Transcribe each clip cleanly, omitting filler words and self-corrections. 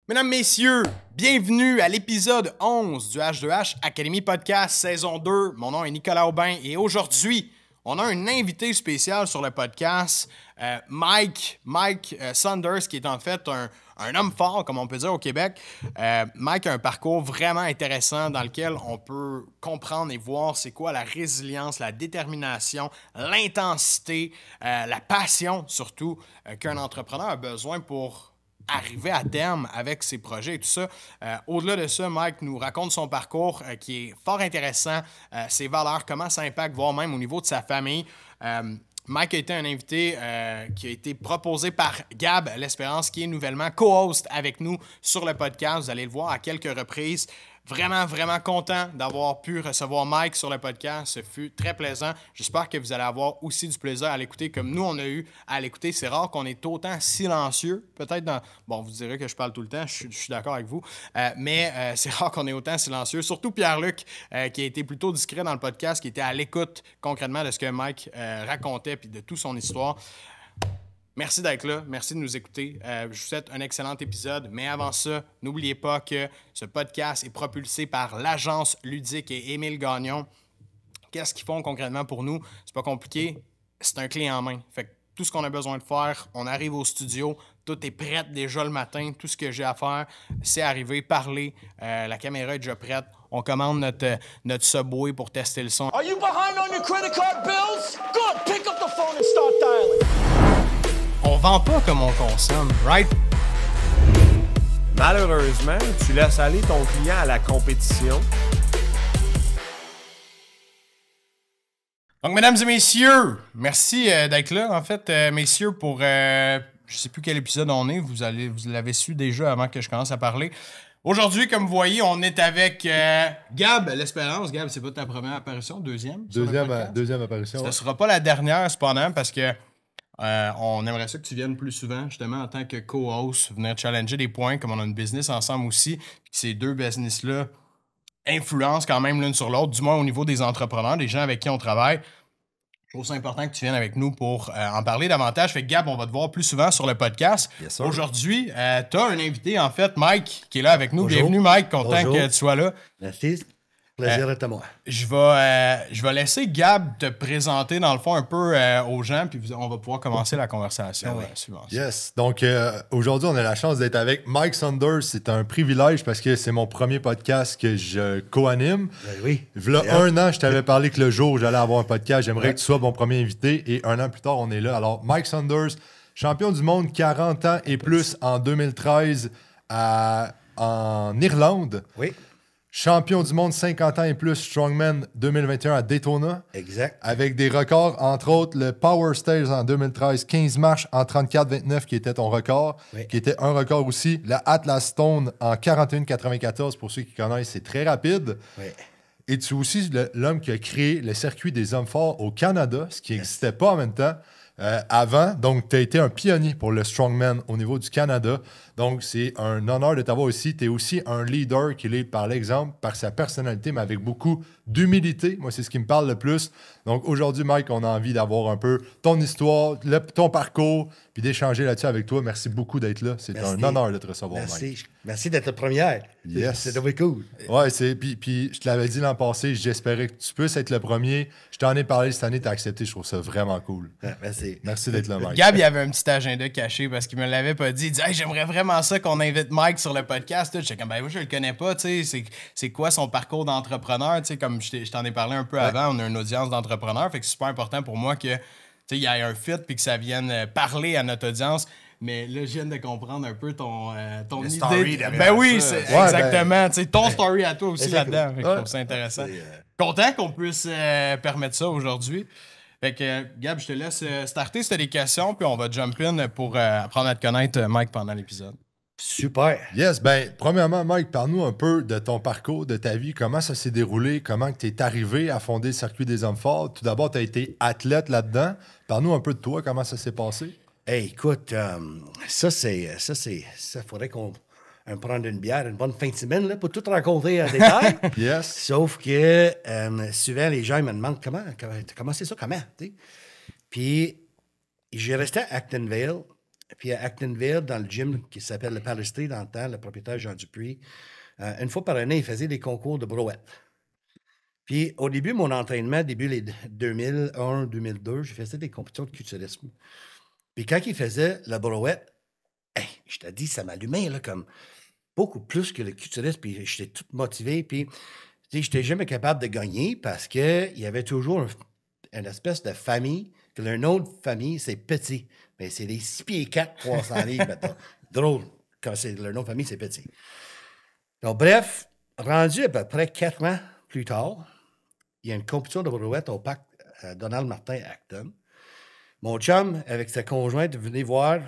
Mesdames, messieurs, bienvenue à l'épisode 11 du H2H Academy Podcast saison 2. Mon nom est Nicolas Aubin et aujourd'hui, on a un invité spécial sur le podcast, Mike Saunders, qui est en fait un homme fort, comme on peut dire au Québec. Mike a un parcours vraiment intéressant dans lequel on peut comprendre et voir c'est quoi la résilience, la détermination, l'intensité, la passion surtout qu'un entrepreneur a besoin pour arriver à terme avec ses projets et tout ça. Au-delà de ça, Mike nous raconte son parcours qui est fort intéressant, ses valeurs, comment ça impacte, voire même au niveau de sa famille. Mike a été un invité qui a été proposé par Gab L'Espérance, qui est nouvellement co-host avec nous sur le podcast. Vous allez le voir à quelques reprises. Vraiment, vraiment content d'avoir pu recevoir Mike sur le podcast. Ce fut très plaisant. J'espère que vous allez avoir aussi du plaisir à l'écouter comme nous, on a eu à l'écouter. C'est rare qu'on est autant silencieux. Peut-être dans... Bon, vous direz que je parle tout le temps. Je suis d'accord avec vous. Mais c'est rare qu'on est autant silencieux. Surtout Pierre-Luc, qui a été plutôt discret dans le podcast, qui était à l'écoute concrètement de ce que Mike racontait puis de toute son histoire. Merci d'être là, merci de nous écouter. Je vous souhaite un excellent épisode, mais avant ça, n'oubliez pas que ce podcast est propulsé par l'agence ludique et Émile Gagnon. Qu'est-ce qu'ils font concrètement pour nous? C'est pas compliqué, c'est un clé en main. Fait que tout ce qu'on a besoin de faire, on arrive au studio, tout est prêt déjà le matin. Tout ce que j'ai à faire, c'est arriver, parler. La caméra est déjà prête. On commande notre Subway pour tester le son. Are you behind on your credit card bills? Good, pick up the phone and start dialing. On vend pas comme on consomme, right? Malheureusement, tu laisses aller ton client à la compétition. Donc, mesdames et messieurs, merci d'être là. En fait, messieurs, pour je sais plus quel épisode on est, vous l'avez su déjà avant que je commence à parler. Aujourd'hui, comme vous voyez, on est avec Gab L'Espérance. Gab, c'est pas ta première apparition, deuxième Apparition. Ce ne sera pas la dernière, cependant, parce que on aimerait ça que tu viennes plus souvent, justement, en tant que co-host, venir challenger des points, comme on a une business ensemble aussi. Puis ces deux business-là influencent quand même l'une sur l'autre, du moins au niveau des entrepreneurs, des gens avec qui on travaille. Je trouve ça important que tu viennes avec nous pour en parler davantage. Fait que Gab, on va te voir plus souvent sur le podcast. Yes, aujourd'hui, tu as un invité, en fait, Mike, qui est là avec nous. Bonjour. Bienvenue, Mike. Content Bonjour. que tu sois là. Merci. Plaisir est à moi. Je vais laisser Gab te présenter, dans le fond, un peu aux gens, puis on va pouvoir commencer la conversation suivante. Yes. Donc, aujourd'hui, on a la chance d'être avec Mike Saunders. C'est un privilège parce que c'est mon premier podcast que je co-anime. Oui. V'là un an, je t'avais parlé que le jour où j'allais avoir un podcast, j'aimerais que tu sois mon premier invité. Et un an plus tard, on est là. Alors, Mike Saunders, champion du monde 40 ans et plus en 2013 en Irlande. Oui. Champion du monde 50 ans et plus Strongman 2021 à Daytona. Exact. Avec des records, entre autres, le Power Stage en 2013, 15 marches en 34-29 qui était ton record, Oui. qui était un record aussi. La Atlas Stone en 41-94, pour ceux qui connaissent, c'est très rapide. Oui. Et tu es aussi l'homme qui a créé le circuit des hommes forts au Canada, ce qui n'existait pas en même temps avant. Donc, tu as été un pionnier pour le Strongman au niveau du Canada. Donc, c'est un honneur de t'avoir ici. Tu es aussi un leader qui lead par l'exemple, par sa personnalité, mais avec beaucoup d'humilité. Moi, c'est ce qui me parle le plus. Donc, aujourd'hui, Mike, on a envie d'avoir un peu ton histoire, ton parcours, puis d'échanger là-dessus avec toi. Merci beaucoup d'être là. C'est Merci. un honneur de te recevoir, Merci. Mike. Merci d'être la première. Yes. C'est devenu cool. Ouais, puis je te l'avais dit l'an passé, j'espérais que tu puisses être le premier. Je t'en ai parlé cette année, tu as accepté. Je trouve ça vraiment cool. Ah, merci. Merci d'être là, Mike. Gab, il avait un petit agenda caché parce qu'il me l'avait pas dit. Il dit hey, j'aimerais vraiment ça qu'on invite Mike sur le podcast. J'étais comme ben moi je le connais pas, tu sais, c'est quoi son parcours d'entrepreneur, tu sais, comme je t'en ai parlé un peu avant, on a une audience d'entrepreneurs, fait que c'est super important pour moi que tu sais il y ait un fit puis que ça vienne parler à notre audience. Mais là, je viens de comprendre un peu ton idée. story derrière Ben oui, ça. c'est Ouais, exactement. Tu sais, ton story à toi aussi c'est là-dedans. cool. Fait que je trouve ça intéressant. Content qu'on puisse permettre ça aujourd'hui. Fait que, Gab, je te laisse starter si tu as des questions, puis on va jump in pour apprendre à te connaître, Mike, pendant l'épisode. Super. Yes, ben, premièrement, Mike, parle-nous un peu de ton parcours, de ta vie, comment ça s'est déroulé, comment tu es arrivé à fonder le circuit des hommes forts. Tout d'abord, tu as été athlète là-dedans. Parle-nous un peu de toi, comment ça s'est passé. Hey, écoute, ça, faudrait qu'on prenne une bière, une bonne fin de semaine là, pour tout raconter en détail. Yes. Sauf que souvent, les gens me demandent comment c'est ça, comment? T'sais? Puis, j'ai resté à Actonville Puis à Actonville, dans le gym qui s'appelle le Palestry, dans le temps, le propriétaire Jean Dupuis, une fois par année, il faisait des concours de brouettes. Puis au début, mon entraînement, début les 2001, 2002, je faisais des compétitions de culturisme. Puis quand il faisait la brouette, je te dis, ça m'allumait là, comme beaucoup plus que le culturisme. Puis j'étais tout motivé. Puis je n'étais jamais capable de gagner parce qu'il y avait toujours une espèce de famille, que leur nom de famille, c'est Petit. Mais c'est des 6 pieds 4, 300 livres, maintenant. Drôle, quand leur nom de famille, c'est Petit. Donc, bref, rendu à peu près 4 ans plus tard, il y a une compétition de brouette au parc Donald Martin à Acton. Mon chum, avec sa conjointe, venait voir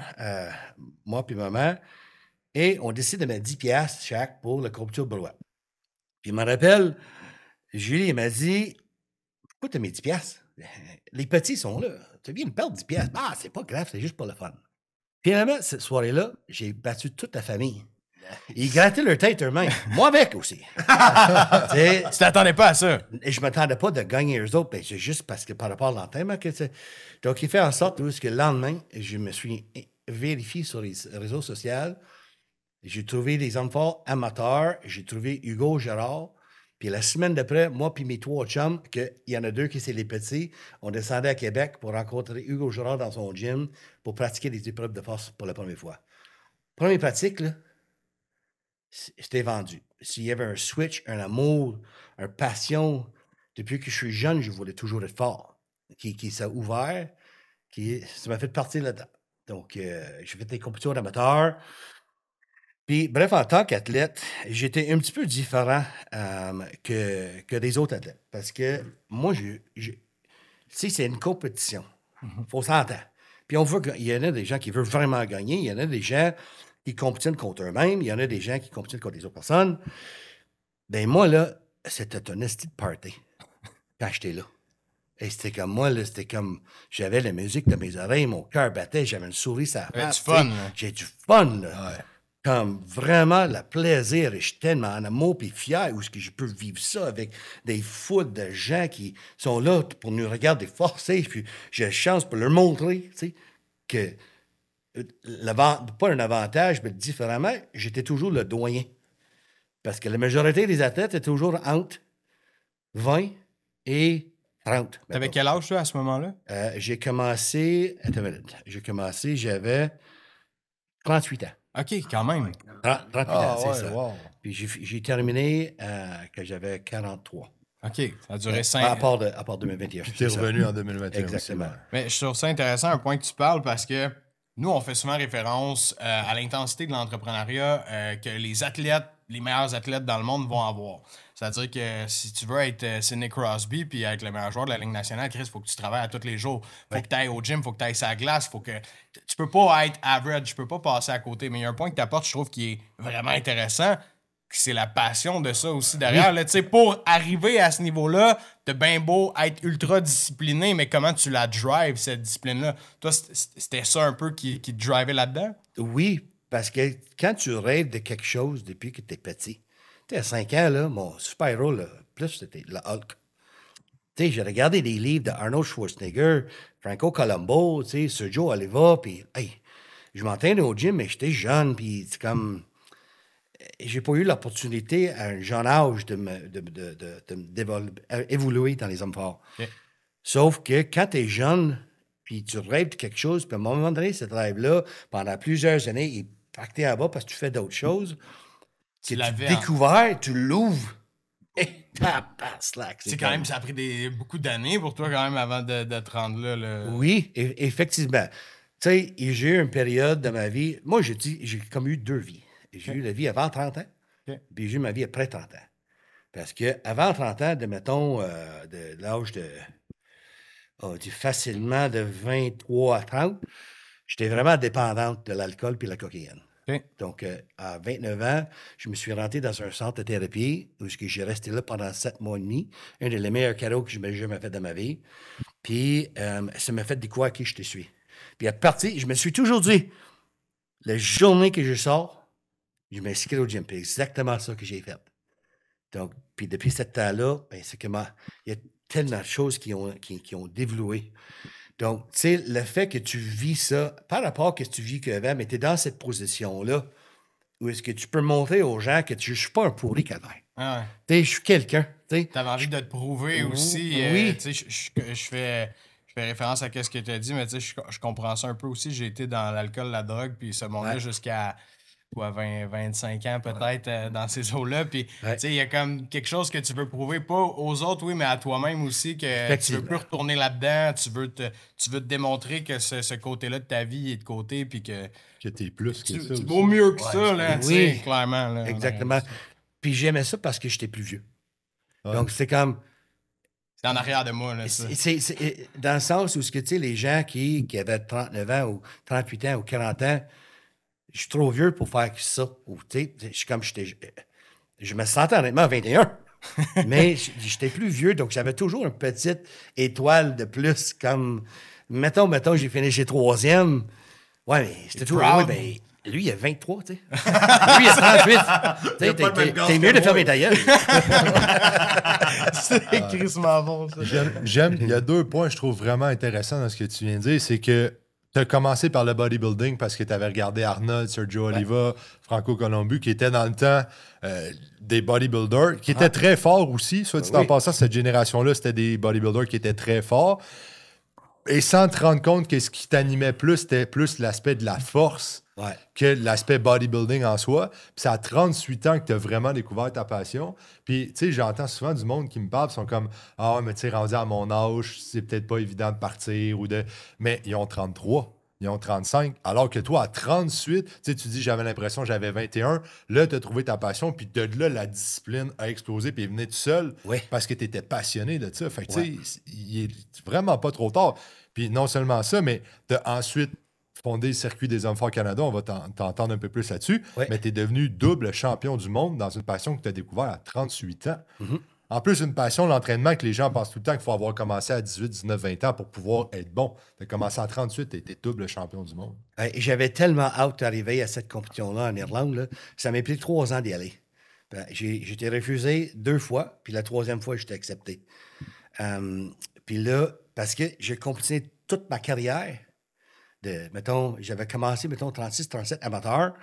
moi puis maman, et on décide de mettre 10 piastres chaque pour la compétition de brouette. Puis, je me rappelle, Julie, elle m'a dit, pourquoi tu as mis 10 piastres? Les petits sont là. Tu viens de perdre 10 piastres. Ah, c'est pas grave, c'est juste pour le fun. Finalement, cette soirée-là, j'ai battu toute la famille. Ils grattaient leur tête eux-mêmes. Moi avec aussi. Tu t'attendais pas à ça? Et je ne m'attendais pas de gagner eux autres, mais c'est juste parce que par rapport à l'entraînement que c'est. Donc, il fait en sorte que le lendemain, je me suis vérifié sur les réseaux sociaux. J'ai trouvé des hommes forts amateurs. J'ai trouvé Hugo Gérard. Puis la semaine d'après, moi puis mes 3 chums, il y en a 2 qui c'est les petits, on descendait à Québec pour rencontrer Hugo Gérard dans son gym pour pratiquer des épreuves de force pour la première fois. Première pratique, là, c'était vendu. S'il y avait un switch, un amour, une passion, depuis que je suis jeune, je voulais toujours être fort, qui s'est ouvert, ça m'a fait partir là-dedans. Donc, j'ai fait des compétitions d'amateurs. Puis, bref, en tant qu'athlète, j'étais un petit peu différent que des autres athlètes. Parce que moi, tu sais, c'est une compétition. Il faut s'entendre. Puis, il y en a des gens qui veulent vraiment gagner. Il y en a des gens qui compétitionnent contre eux-mêmes. Il y en a des gens qui compétitionnent contre les autres personnes. Ben moi, là, c'était un esti de party quand j'étais là. Et c'était comme moi, là, c'était comme... J'avais la musique de mes oreilles, mon cœur battait, j'avais une souris sur la face. Du fun, là. J'ai du fun, là. Ouais. Comme vraiment le plaisir, et je suis tellement en amour et fier où est-ce que je peux vivre ça avec des foules de gens qui sont là pour nous regarder forcer, puis j'ai la chance pour leur montrer, tu sais, que pas un avantage, mais différemment, j'étais toujours le doyen. Parce que la majorité des athlètes étaient toujours entre 20 et 30. T'avais quel âge, toi, à ce moment-là? J'ai commencé... Attends une minute. J'avais 38 ans. OK, quand même. 38 ans, Ah, c'est ouais, ça. wow. Puis j'ai terminé quand j'avais 43. OK, ça a duré 5 À part 2021. Puis t'es revenu en 2021 Exactement. aussi. Ouais. Mais je trouve ça intéressant, un point que tu parles, parce que nous, on fait souvent référence à l'intensité de l'entrepreneuriat que les athlètes, les meilleurs athlètes dans le monde vont avoir. C'est-à-dire que si tu veux être Sidney Crosby puis être le meilleur joueur de la Ligue nationale, Chris, il faut que tu travailles à tous les jours. Il faut que tu ailles au gym, il faut que tu ailles sur la glace. Faut que... Tu peux pas être average, tu peux pas passer à côté. Mais il y a un point que tu apportes, je trouve, qui est vraiment intéressant, c'est la passion de ça aussi derrière. Là, pour arriver à ce niveau-là, t'as bien beau être ultra discipliné, mais comment tu la drives, cette discipline-là? Toi, c'était ça un peu qui te drivait là-dedans? Oui, parce que quand tu rêves de quelque chose depuis que tu es petit, tu sais, à 5 ans, là, mon super-héros, là, plus c'était le Hulk. Tu sais, j'ai regardé des livres de Arnold Schwarzenegger, Franco Colombo, tu sais, Sergio Oliva, puis hey, je m'entraînais au gym, mais j'étais jeune, puis c'est comme... J'ai pas eu l'opportunité à un jeune âge de évoluer dans les hommes forts. Okay. Sauf que quand tu es jeune, puis tu rêves de quelque chose, puis à un moment donné, ce rêve-là, pendant plusieurs années, il est pacté en bas parce que tu fais d'autres choses. Tu Tu l'avais découvert, tu l'ouvres, et tabaslac. C'est quand même, ça a pris beaucoup d'années pour toi quand même avant de te rendre là. Oui, effectivement. Tu sais, j'ai eu une période de ma vie... Moi, j'ai comme eu 2 vies. J'ai eu la vie avant 30 ans, puis j'ai eu ma vie après 30 ans. Parce que avant 30 ans, mettons, de l'âge de facilement de 23 à 30, j'étais vraiment dépendante de l'alcool puis de la cocaïne. Okay. Donc, à 29 ans, je me suis rentré dans un centre de thérapie où j'ai resté là pendant 7 mois et demi. Un des meilleurs cadeaux que je m'ai jamais fait de ma vie. Puis, ça m'a fait découvrir qui je te suis. Puis, à partir, je me suis toujours dit, la journée que je sors, je m'inscris au gym. Puis, exactement ça que j'ai fait. Donc, puis depuis ce temps-là, ben, c'est que il y a tellement de choses qui ont développé. Donc, tu sais, le fait que tu vis ça, par rapport à ce que tu vis qu'avant, mais tu es dans cette position-là, où est-ce que tu peux montrer aux gens que je suis pas un pourri Calvaire. Ah ouais. Tu sais, je suis quelqu'un. Tu sais. T'avais envie de te prouver aussi. Oui. Tu sais, je fais référence à ce que tu as dit, mais tu sais, je comprends ça un peu aussi. J'ai été dans l'alcool, la drogue, puis ce monde-là jusqu'à 25 ans peut-être dans ces eaux-là. Puis, tu sais, il y a comme quelque chose que tu veux prouver, pas aux autres, oui, mais à toi-même aussi, que tu veux plus retourner là-dedans. Tu veux te démontrer que ce côté-là de ta vie est de côté, puis que t'es plus que ça. Tu vaux mieux que ça, là, tu sais, clairement. Là, exactement. Puis j'aimais ça parce que j'étais plus vieux. Ouais. Donc, c'est comme... C'est en arrière de moi, là, ça. C'est dans le sens où, tu sais, les gens qui avaient 39 ans ou 38 ans ou 40 ans, je suis trop vieux pour faire ça. Ou, tu sais, je me sentais honnêtement à 21. Mais j'étais plus vieux, donc j'avais toujours une petite étoile de plus. Comme, mettons, j'ai fini chez troisième. Ouais, mais c'était toujours... Oui, ben, lui, il a 23, tu sais. Lui, il a 38. T'es mieux de fermer ta gueule. C'est crissement bon, ça. J'aime. Il y a 2 points que je trouve vraiment intéressants dans ce que tu viens de dire. C'est que tu as commencé par le bodybuilding parce que tu avais regardé Arnold, Sergio Oliva, Franco Colombu, qui étaient dans le temps des bodybuilders, qui étaient très forts aussi. Soit dit en passant, cette génération-là, c'était des bodybuilders qui étaient très forts. Et sans te rendre compte que ce qui t'animait plus, c'était plus l'aspect de la force que l'aspect bodybuilding en soi. Puis c'est à 38 ans que tu as vraiment découvert ta passion. Puis, tu sais, j'entends souvent du monde qui me parle, ils sont comme « Ah, mais tu sais, rendu à mon âge, c'est peut-être pas évident de partir. » ou de... Mais ils ont 33, ils ont 35. Alors que toi, à 38, tu sais, tu dis « J'avais l'impression que j'avais 21. » Là, tu as trouvé ta passion, puis de là, la discipline a explosé, puis il venait tout seul parce que tu étais passionné de ça. Fait que, tu sais, il est vraiment pas trop tard. Puis non seulement ça, mais tu as ensuite fondé le Circuit des Hommes forts Canada. On va t'entendre un peu plus là-dessus. Mais tu es devenu double champion du monde dans une passion que tu as découvert à 38 ans. En plus, une passion, l'entraînement, que les gens pensent tout le temps qu'il faut avoir commencé à 18, 19, 20 ans pour pouvoir être bon. Tu as commencé à 38, tu étais double champion du monde. J'avais tellement hâte d'arriver à cette compétition-là en Irlande. Là. Ça m'a pris 3 ans d'y aller. Ben, j'ai été refusé 2 fois, puis la 3e fois, j'étais accepté. Puis là, parce que j'ai compétitionné toute ma carrière. J'avais commencé, 36, 37 amateurs.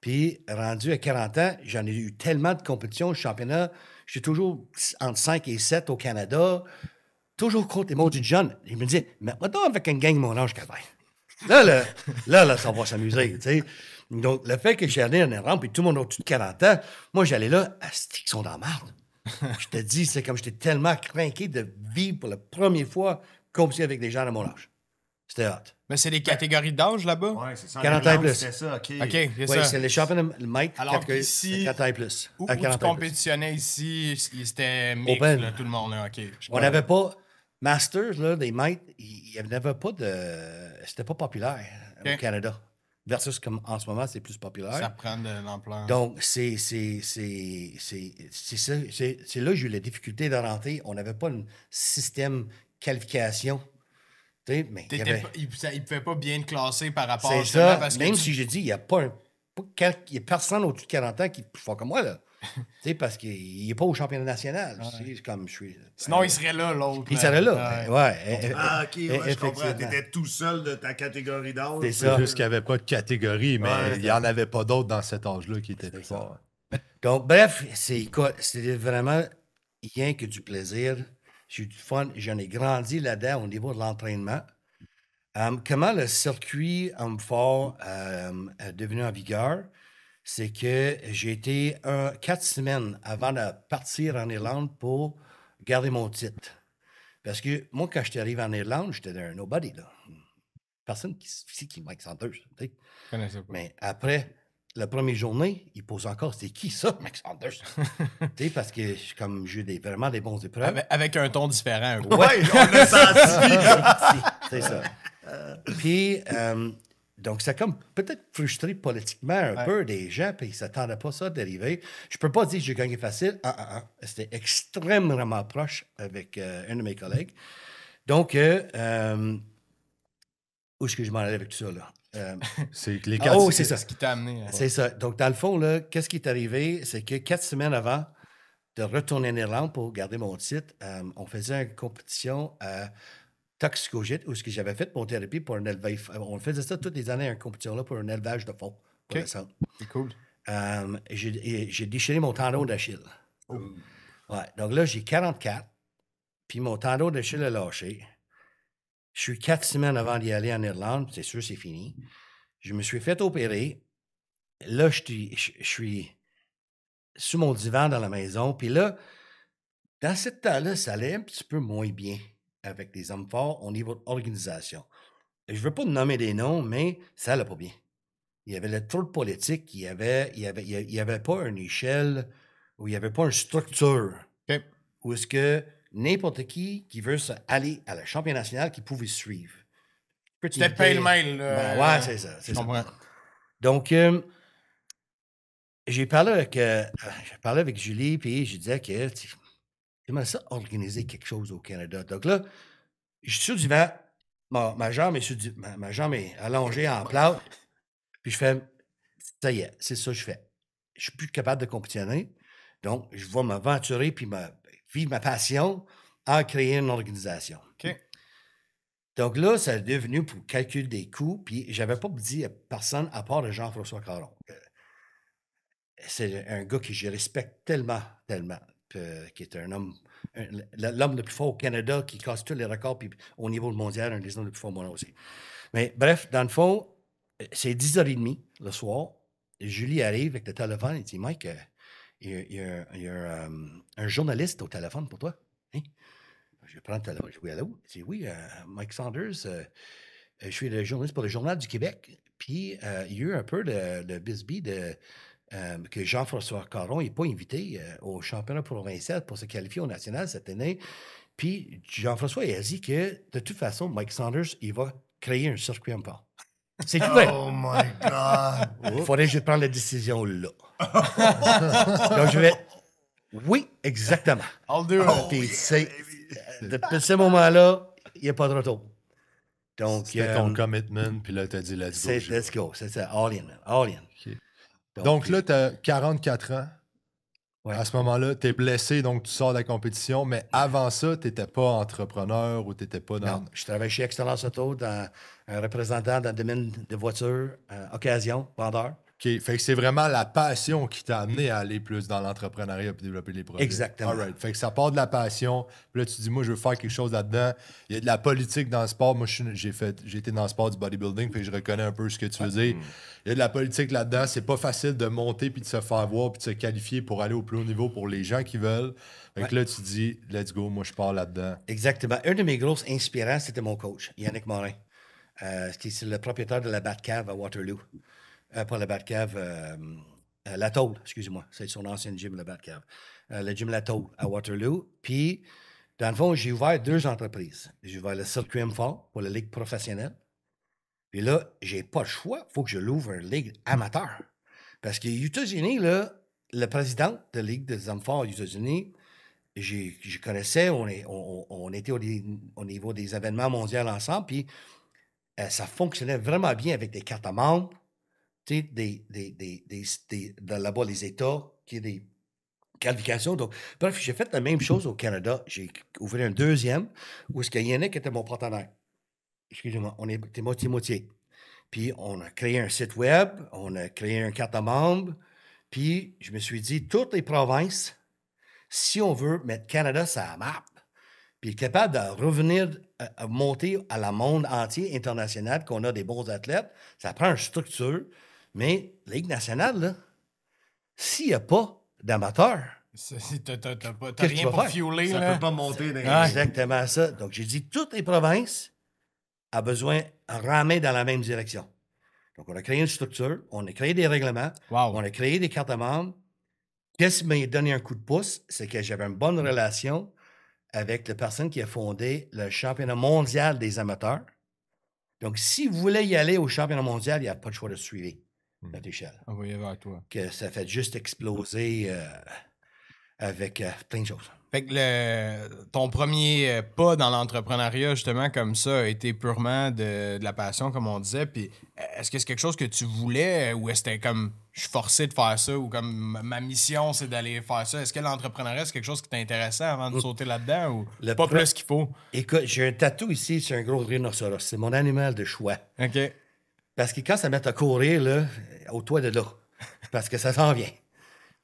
Puis, rendu à 40 ans, j'en ai eu tellement de compétitions, championnat. J'étais toujours entre 5 et 7 au Canada. Toujours contre les maudits jeunes. Ils me disaient, mais maintenant avec une gang de mon âge, Calvaire. Là, ça va s'amuser, tu sais. Donc, le fait que j'allais en Irlande, puis tout le monde au-dessus de 40 ans, moi, j'allais là, ils sont dans la merde. Je te dis, c'est comme j'étais tellement craqué de vivre pour la première fois compétition avec des gens de mon âge. C'était hot. Mais c'est des catégories d'âge là-bas? Oui, c'est ça. 40 ans et plus. C'est ça, OK. OK, c'est Oui, ça. c'est les championnats le maître. Alors ici, 40 ans et plus. Où À tu 40 ans et plus. compétitionnais ici, c'était mix, Open. là, tout le monde. Là, OK. On n'avait pas... Masters, là, des maîtres, il n'y avait pas de... C'était pas populaire au Canada. Versus comme en ce moment, c'est plus populaire. Ça prend de l'ampleur. Donc, c'est ça. C'est là que j'ai eu la difficulté de rentrer. On n'avait pas un système qualification. Tu sais, mais il ne pouvait pas bien te classer par rapport c'est justement, ça. parce Même que si j'ai dit, il n'y a pas il y a personne au-dessus de 40 ans qui est plus fort que moi, là. Tu sais, parce qu'il n'est pas au championnat national. C'est comme je suis. Sinon, il serait là, l'autre. Il serait là. Ouais. Ah, OK, je comprends. Tu étais tout seul de ta catégorie d'âge. C'est C'est ça. juste qu'il n'y avait pas de catégorie, mais il n'y en avait pas d'autres dans cet âge-là qui étaient plus forts. Donc, bref, c'était vraiment rien que du plaisir. J'ai eu du fun. J'en ai grandi là-dedans au niveau de l'entraînement. Comment le circuit homme fort est devenu en vigueur, c'est que j'ai été 4 semaines avant de partir en Irlande pour garder mon titre. Parce que moi, quand je suis arrivé en Irlande, j'étais un nobody, là. Personne qui est Mike Sanders. Tu sais. Mais après la première journée, il pose encore, c'est qui ça, Mike Sanders? Tu sais, parce que comme j'ai vraiment des bons épreuves. Avec un ton différent. Un peu. Oui, on l'a senti. C'est ça. Puis, donc, ça a comme peut-être frustré politiquement un peu des gens, puis ils ne s'attendaient pas ça d'arriver. Je peux pas dire que j'ai gagné facile. C'était extrêmement proche avec un de mes collègues. Donc, où est-ce que je m'en allais avec tout ça, là? C'est les c'est ça. Ce qui t'a amené. C'est ça. Donc, dans le fond, là, qu'est-ce qui est arrivé? C'est que 4 semaines avant de retourner en Irlande pour garder mon titre, on faisait une compétition toxicogène, où ce que j'avais fait mon thérapie pour un élevage. On faisait ça toutes les années, une compétition-là, pour un élevage de fond. Pour le sang. C'est cool. J'ai déchiré mon tendon d'Achille. Ouais, donc là, j'ai 44, puis mon tendon d'Achille a lâché. Je suis 4 semaines avant d'y aller en Irlande, c'est sûr, c'est fini. Je me suis fait opérer. Là, je suis sur mon divan dans la maison, puis là, dans ce temps-là, ça allait un petit peu moins bien avec les hommes forts au niveau de l'organisation. Je ne veux pas nommer des noms, mais ça allait pas bien. Il y avait trop de politique, il y avait pas une échelle, où il n'y avait pas une structure. OK. Où est-ce que n'importe qui veut aller à la championnat national qui pouvait suivre. C'était pêle-mêle. Ouais, c'est ça. Je comprends. Donc, j'ai parlé avec Julie, puis je disais que j'aimerais ça organiser quelque chose au Canada. Donc là, je suis sur du vent, ma jambe est allongée en plâtre, puis je fais, ça y est, c'est ça que je fais. Je suis plus capable de compétitionner, donc je vais m'aventurer puis vivre ma passion en créer une organisation. OK. Donc là, ça est devenu pour calculer des coûts, puis j'avais pas dit à personne à part de Jean-François Caron. C'est un gars que je respecte tellement, qui est un homme, l'homme le plus fort au Canada, qui casse tous les records, puis au niveau mondial, un des hommes les plus forts au monde aussi. Mais bref, dans le fond, c'est 10h30 le soir. Julie arrive avec le téléphone et dit « Mike, il y a un journaliste au téléphone pour toi. Hein? » Je prends le téléphone. Je dis « Oui, allô? » Il dit « Oui, Mike Saunders, je suis le journaliste pour le Journal du Québec. Puis, il y a eu un peu de bisbee que Jean-François Caron n'est pas invité au championnat provincial pour se qualifier au national cette année. Puis, Jean-François il a dit que, de toute façon, Mike Saunders, il va créer un circuit import. C'est tout vrai. Oh my God! Il faudrait que je prenne la décision là. Donc, je vais... Oui, exactement. I'll do it. Puis, depuis ce moment-là, il n'y a pas de retour. Donc, C'était ton commitment, puis là, t'as dit let's go. let's go. C'est ça, all in, man. All in. Okay. Donc là, t'as 44 ans. Ouais. À ce moment-là, t'es blessé, donc tu sors de la compétition, mais avant ça, t'étais pas entrepreneur ou t'étais pas dans... Non, je travaillais chez Excellence Auto, un représentant dans le domaine de voitures, occasion, vendeur. OK. Fait que c'est vraiment la passion qui t'a amené à aller plus dans l'entrepreneuriat et développer les projets. Exactement. All right. Fait que ça part de la passion. Puis là, tu dis, moi, je veux faire quelque chose là-dedans. Il y a de la politique dans le sport. Moi, j'ai été dans le sport du bodybuilding, fait que je reconnais un peu ce que tu veux dire. Il y a de la politique là-dedans. C'est pas facile de monter puis de se faire voir puis de se qualifier pour aller au plus haut niveau pour les gens qui veulent. Fait que là, tu dis, let's go, moi, je pars là-dedans. Exactement. Un de mes grosses inspirants, c'était mon coach, Yannick Morin. C'est le propriétaire de la Batcave à Waterloo. Pas la Batcave, La Tôle, excusez-moi. C'est son ancienne gym, la Batcave. Le gym La Tôle à Waterloo. Puis, dans le fond, j'ai ouvert 2 entreprises. J'ai ouvert le Circuit M4 pour la ligue professionnelle. Puis là, j'ai pas le choix. Il faut que je l'ouvre une ligue amateur. Parce qu'aux États-Unis, là, le président de la Ligue des hommes forts aux États-Unis, je connaissais, on était au niveau des événements mondiaux ensemble, puis ça fonctionnait vraiment bien avec des cartes à membres, tu sais, là-bas, les États, qui ont des qualifications. Donc, bref, j'ai fait la même chose au Canada. J'ai ouvert un deuxième, où est-ce que Yannick était mon partenaire. Excusez-moi, on était moitié-moitié. Puis, on a créé un site web, on a créé une carte à membres, puis je me suis dit, toutes les provinces, si on veut mettre Canada sur la map, puis être capable de revenir, à monter à la monde entier, international, qu'on a des bons athlètes, ça prend une structure. Mais la Ligue nationale, là, s'il n'y a pas d'amateurs, T'as rien pour fueler. Ça là. peut pas monter dans c'est exactement ça. Donc, j'ai dit, toutes les provinces ont besoin de ramer dans la même direction. Donc, on a créé une structure, on a créé des règlements, Wow. on a créé des cartes de membres. Qu'est-ce qui m'a donné un coup de pouce? C'est que j'avais une bonne relation avec la personne qui a fondé le championnat mondial des amateurs. Donc, si vous voulez y aller au championnat mondial, il n'y a pas de choix de suivre notre échelle. Envoyez vers toi. Que ça fait juste exploser avec plein de choses. Fait que ton premier pas dans l'entrepreneuriat, justement, comme ça, a été purement de la passion, comme on disait. Puis est-ce que c'est quelque chose que tu voulais ou est-ce que c'était comme je suis forcé de faire ça ou comme ma mission, c'est d'aller faire ça? Est-ce que l'entrepreneuriat, c'est quelque chose qui t'intéressait avant de sauter là-dedans ou pas plus qu'il faut? Écoute, j'ai un tatou ici sur un gros rhinocéros. C'est mon animal de choix. OK. Parce que quand ça met à courir, là, au toit de là, parce que ça s'en vient.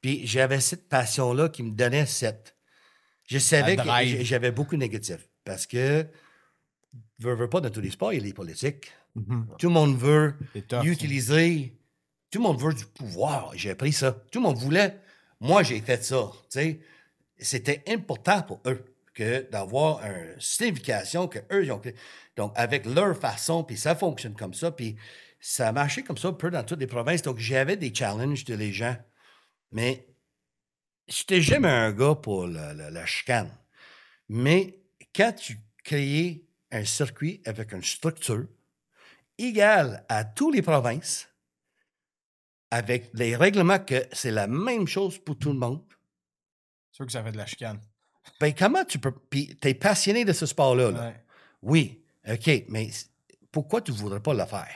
Puis j'avais cette passion-là qui me donnait cette... Je savais que j'avais beaucoup de négatifs. Parce que, veux pas, dans tous les sports, il y a les politiques. Tout le monde veut utiliser... Tout le monde veut du pouvoir. J'ai appris ça. Tout le monde voulait. Moi, j'ai fait ça. T'sais. C'était important pour eux que d'avoir une signification qu'eux, ils ont... Donc, avec leur façon, puis ça fonctionne comme ça, puis ça a marché comme ça un peu dans toutes les provinces. Donc, j'avais des challenges de les gens. Mais j'étais jamais un gars pour la chicane. Mais quand tu crées un circuit avec une structure égale à toutes les provinces, avec les règlements que c'est la même chose pour tout le monde, C'est sûr que ça fait de la chicane. ben comment tu peux... Puis t'es passionné de ce sport-là. Là. Ouais. Oui, OK, mais pourquoi tu ne voudrais pas le faire?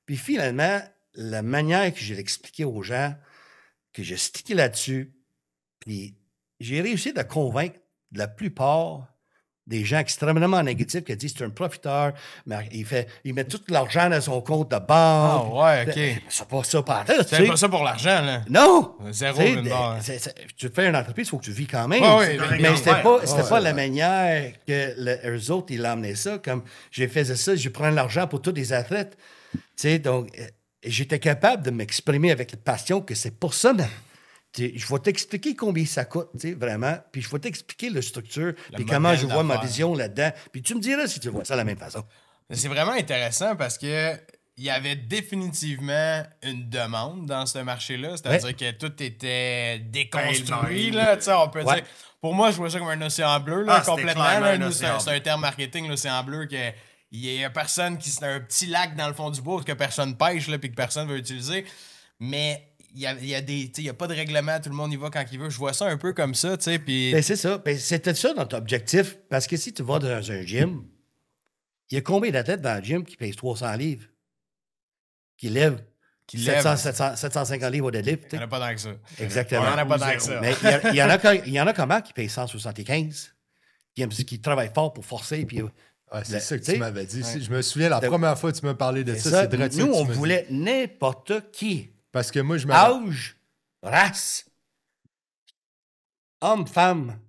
Puis finalement, la manière que j'ai expliqué aux gens, que j'ai stické là-dessus, puis j'ai réussi à convaincre la plupart des gens extrêmement négatifs qui disent que c'est un profiteur, mais il met tout l'argent dans son compte de banque. Ah ouais, OK. C'est pas ça par C'est pas ça pour l'argent, là. Non! Zéro T'sais, d'une barre. Tu fais une entreprise, il faut que tu vis quand même. Ouais, mais c'était pas la manière que eux autres, ils l'emmenaient ça. Comme j'ai fait ça, je prends l'argent pour tous les athlètes. Donc, j'étais capable de m'exprimer avec la passion que c'est pour ça. Je vais t'expliquer combien ça coûte, vraiment. Puis je vais t'expliquer la structure, puis comment je vois ma vision là-dedans. Puis tu me diras si tu vois ça de la même façon. C'est vraiment intéressant parce que il y avait définitivement une demande dans ce marché-là. C'est-à-dire que tout était déconstruit, là. On peut dire... Pour moi, je vois ça comme un océan bleu, là, complètement. Là, nous, c'est un terme marketing, l'océan bleu, que il y a personne qui... C'est un petit lac dans le fond du bois que personne pêche, là, puis que personne veut utiliser. Mais... Il y a pas de règlement, tout le monde y va quand il veut. Je vois ça un peu comme ça, tu sais, puis... Ben, c'est ça. Ben, c'était ça notre objectif. Parce que si tu vas dans un gym, il y a combien d'athlètes dans le gym qui pèsent 300 livres? Qui lèvent 750 livres au deadlift? Il n'y en a pas tant que ça. Exactement. Il n'y en a pas tant que ça. Mais il y en a comment qui pèsent 175? Qui travaillent fort pour forcer, puis... c'est ça que tu m'avais dit. Ouais. Je me souviens, la première fois que tu m'as parlé de ça, c'est nous, on voulait n'importe qui. Parce que moi, je âge, race, homme, femme,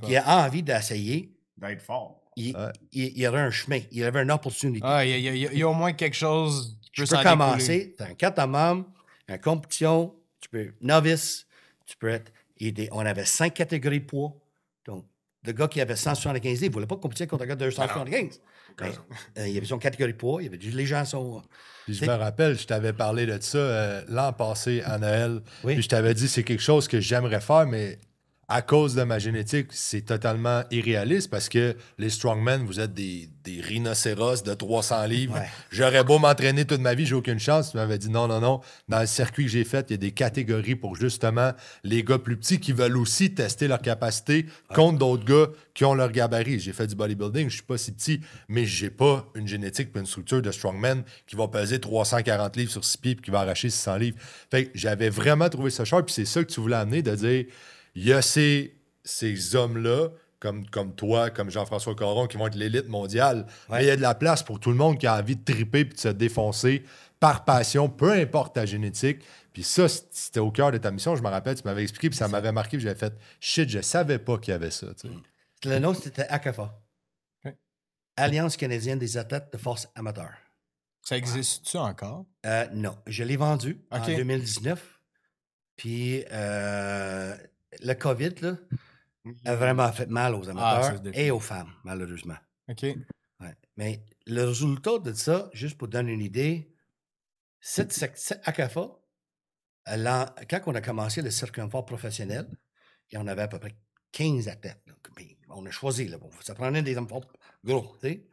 qui a envie d'essayer. D'être fort. Il y aurait un chemin. Il y avait une opportunité. Il y a au moins quelque chose qui peut s'en découler. Tu peux commencer. Tu as un 4 membres, une compétition, tu peux être novice, tu peux être... On avait 5 catégories de poids. Donc, le gars qui avait 175 livres, il ne voulait pas compétir contre un gars de 275. Il y avait son catégorie de poids, il y avait les gens sont... Puis je me rappelle, je t'avais parlé de ça l'an passé à Noël. Oui. Puis je t'avais dit c'est quelque chose que j'aimerais faire, mais à cause de ma génétique, c'est totalement irréaliste parce que les strongmen, vous êtes des rhinocéros de 300 livres. Ouais. J'aurais beau m'entraîner toute ma vie, j'ai aucune chance. Tu m'avais dit non. Dans le circuit que j'ai fait, il y a des catégories pour justement les gars plus petits qui veulent aussi tester leur capacité contre d'autres gars qui ont leur gabarit. J'ai fait du bodybuilding, je suis pas si petit, mais j'ai pas une génétique et une structure de strongman qui va peser 340 livres sur 6 pieds et qui va arracher 600 livres. Fait que j'avais vraiment trouvé ça cher, puis c'est ça que tu voulais amener, de dire... Il y a ces hommes-là, comme toi, comme Jean-François Caron, qui vont être l'élite mondiale. Ouais. Mais il y a de la place pour tout le monde qui a envie de triper et de se défoncer par passion, peu importe ta génétique. Puis ça, c'était au cœur de ta mission. Je me rappelle, tu m'avais expliqué, puis ça m'avait marqué, puis j'avais fait « Shit, je savais pas qu'il y avait ça. » Le nom, c'était ACAFA. Okay. Alliance canadienne des athlètes de force amateur. Ça existe-tu encore? Non. Je l'ai vendu en 2019. Puis... le COVID, là, a vraiment fait mal aux amateurs et aux femmes, malheureusement. OK. Ouais. Mais le résultat de ça, juste pour donner une idée, cette ACAFA, quand on a commencé le circonfort professionnel, et on avait à peu près 15 athlètes. Donc, on a choisi, là, ça prenait des hommes forts gros, tu sais.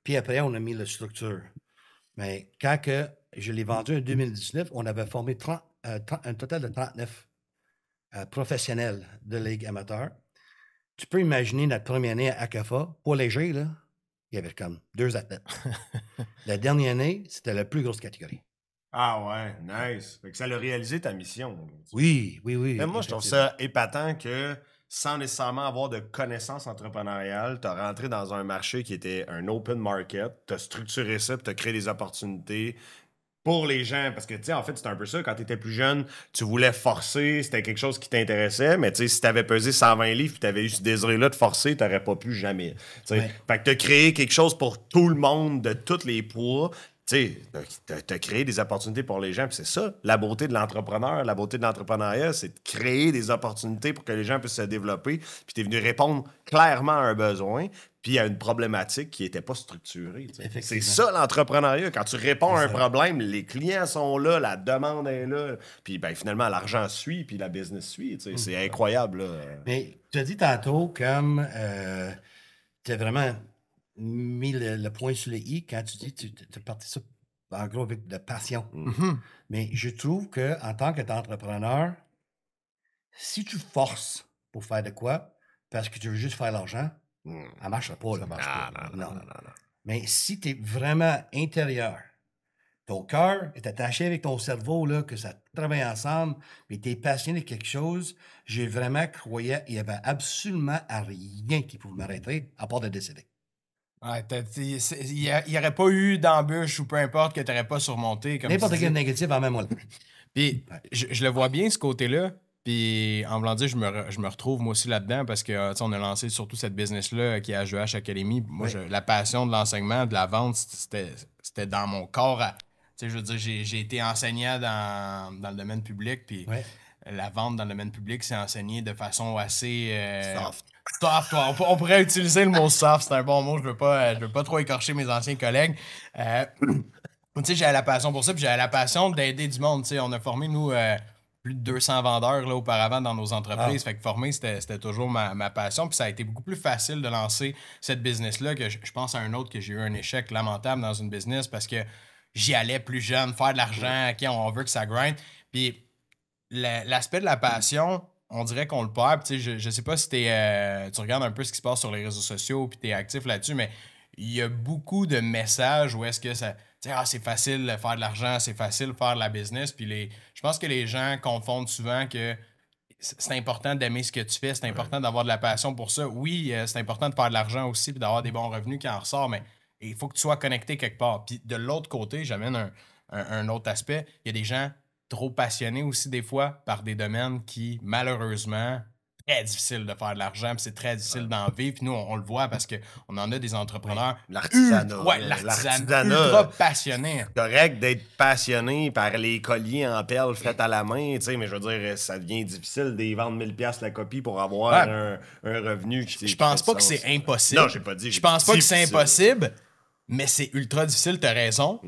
Puis après, on a mis la structure. Mais quand je l'ai vendu en 2019, on avait formé un total de 39 professionnels de ligue amateur. tu peux imaginer notre première année à ACAFA, pour léger, là, il y avait comme 2 athlètes. La dernière année, c'était la plus grosse catégorie. Ah ouais, nice. Fait que ça l'a réalisé ta mission. Oui. Mais moi, je trouve ça épatant que sans nécessairement avoir de connaissances entrepreneuriales, tu as rentré dans un marché qui était un open market, tu as structuré ça, tu as créé des opportunités pour les gens. Parce que, tu sais, en fait, c'était un peu ça. Quand tu étais plus jeune, tu voulais forcer, c'était quelque chose qui t'intéressait, mais tu sais, si tu avais pesé 120 livres et tu avais eu ce désir-là de forcer, tu n'aurais pas pu jamais. Ouais. Fait que tu as créé quelque chose pour tout le monde, de tous les poids. Tu sais, t'as créé des opportunités pour les gens, puis c'est ça, la beauté de l'entrepreneur, la beauté de l'entrepreneuriat, c'est de créer des opportunités pour que les gens puissent se développer, puis t'es venu répondre clairement à un besoin, puis à une problématique qui n'était pas structurée. C'est ça l'entrepreneuriat, quand tu réponds à un problème, les clients sont là, la demande est là, puis ben, finalement l'argent suit, puis la business suit, c'est incroyable. Là. Mais tu as dit tantôt comme tu as vraiment mis le point sur le i quand tu dis que tu es parti ça en gros avec de passion. Mais je trouve qu'en tant qu'entrepreneur, si tu forces pour faire de quoi, parce que tu veux juste faire l'argent, ça ne marchera pas. Ça marche pas. Non. Mais si tu es vraiment intérieur, ton cœur est attaché avec ton cerveau, là, que ça travaille ensemble, mais tu es passionné de quelque chose, j'ai vraiment croyé qu'il n'y avait absolument rien qui pouvait m'arrêter, à part de décéder. Ouais, il n'y aurait pas eu d'embûche ou peu importe que tu n'aurais pas surmonté. N'importe quel négatif en même moment. Puis je le vois bien, ce côté-là. Puis en voulant dire, je me retrouve moi aussi là-dedans parce que on a lancé surtout cette business-là qui est H2H Academy. Moi, la passion de l'enseignement, de la vente, c'était dans mon corps. Je veux dire, j'ai été enseignant dans le domaine public. Puis la vente dans le domaine public, c'est enseigné de façon assez... Soft. Soft, ouais. On pourrait utiliser le mot soft, c'est un bon mot. Je veux pas trop écorcher mes anciens collègues. Tu sais, j'avais la passion pour ça, puis j'avais la passion d'aider du monde. Tu sais, on a formé, nous, plus de 200 vendeurs là, auparavant dans nos entreprises. Fait que former, c'était toujours ma passion. Puis ça a été beaucoup plus facile de lancer cette business-là que je pense à un autre que j'ai eu un échec lamentable dans une business parce que j'y allais plus jeune, faire de l'argent, OK, on veut que ça grind. Puis l'aspect de la passion, on dirait qu'on le perd. Tu sais, je sais pas si tu regardes un peu ce qui se passe sur les réseaux sociaux puis tu es actif là-dessus, mais il y a beaucoup de messages où est-ce que ça... Tu sais, c'est facile de faire de l'argent, c'est facile de faire de la business. Puis je pense que les gens confondent souvent que c'est important d'aimer ce que tu fais, c'est important d'avoir de la passion pour ça. Oui, c'est important de faire de l'argent aussi puis d'avoir des bons revenus qui en ressortent, mais il faut que tu sois connecté quelque part. Puis de l'autre côté, j'amène un autre aspect. Il y a des gens trop passionnés aussi des fois par des domaines qui, malheureusement, très difficile de faire de l'argent, puis c'est très difficile d'en vivre. Puis nous, on le voit parce qu'on en a des entrepreneurs. L'artisanat. L'artisanat ultra passionné. C'est correct d'être passionné par les colliers en perles faits à la main, tu sais, mais je veux dire, ça devient difficile de vendre 1000$ la copie pour avoir un revenu. Je pense pas que c'est impossible. Non, j'ai pas dit. Je pense pas que c'est impossible, mais c'est ultra difficile, t'as raison.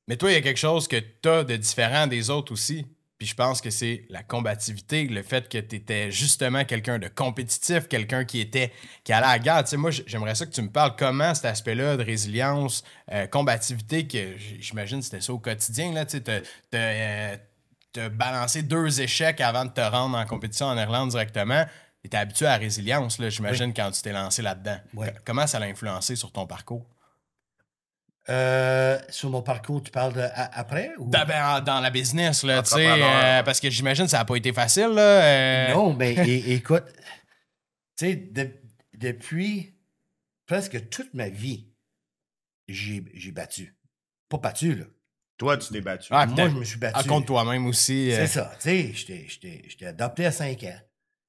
Mais toi, il y a quelque chose que t'as de différent des autres aussi. Puis je pense que c'est la combativité, le fait que tu étais justement quelqu'un de compétitif, quelqu'un qui allait à la guerre. Tu sais, moi, j'aimerais ça que tu me parles comment cet aspect-là de résilience, combativité, que j'imagine que c'était ça au quotidien. Là, tu sais, t'as balancé 2 échecs avant de te rendre en compétition en Irlande directement. Tu étais habitué à la résilience, là, j'imagine, quand tu t'es lancé là-dedans. Comment ça l'a influencé sur ton parcours? Sur mon parcours, tu parles après? Ou... Dans la business, là, tu sais, parce que j'imagine que ça n'a pas été facile. Là, Non, mais écoute, tu sais, depuis presque toute ma vie, j'ai battu. Pas battu, là. Toi, tu t'es battu. Moi, je me suis battu. Contre toi-même aussi. C'est ça, tu sais, j'étais adopté à 5 ans,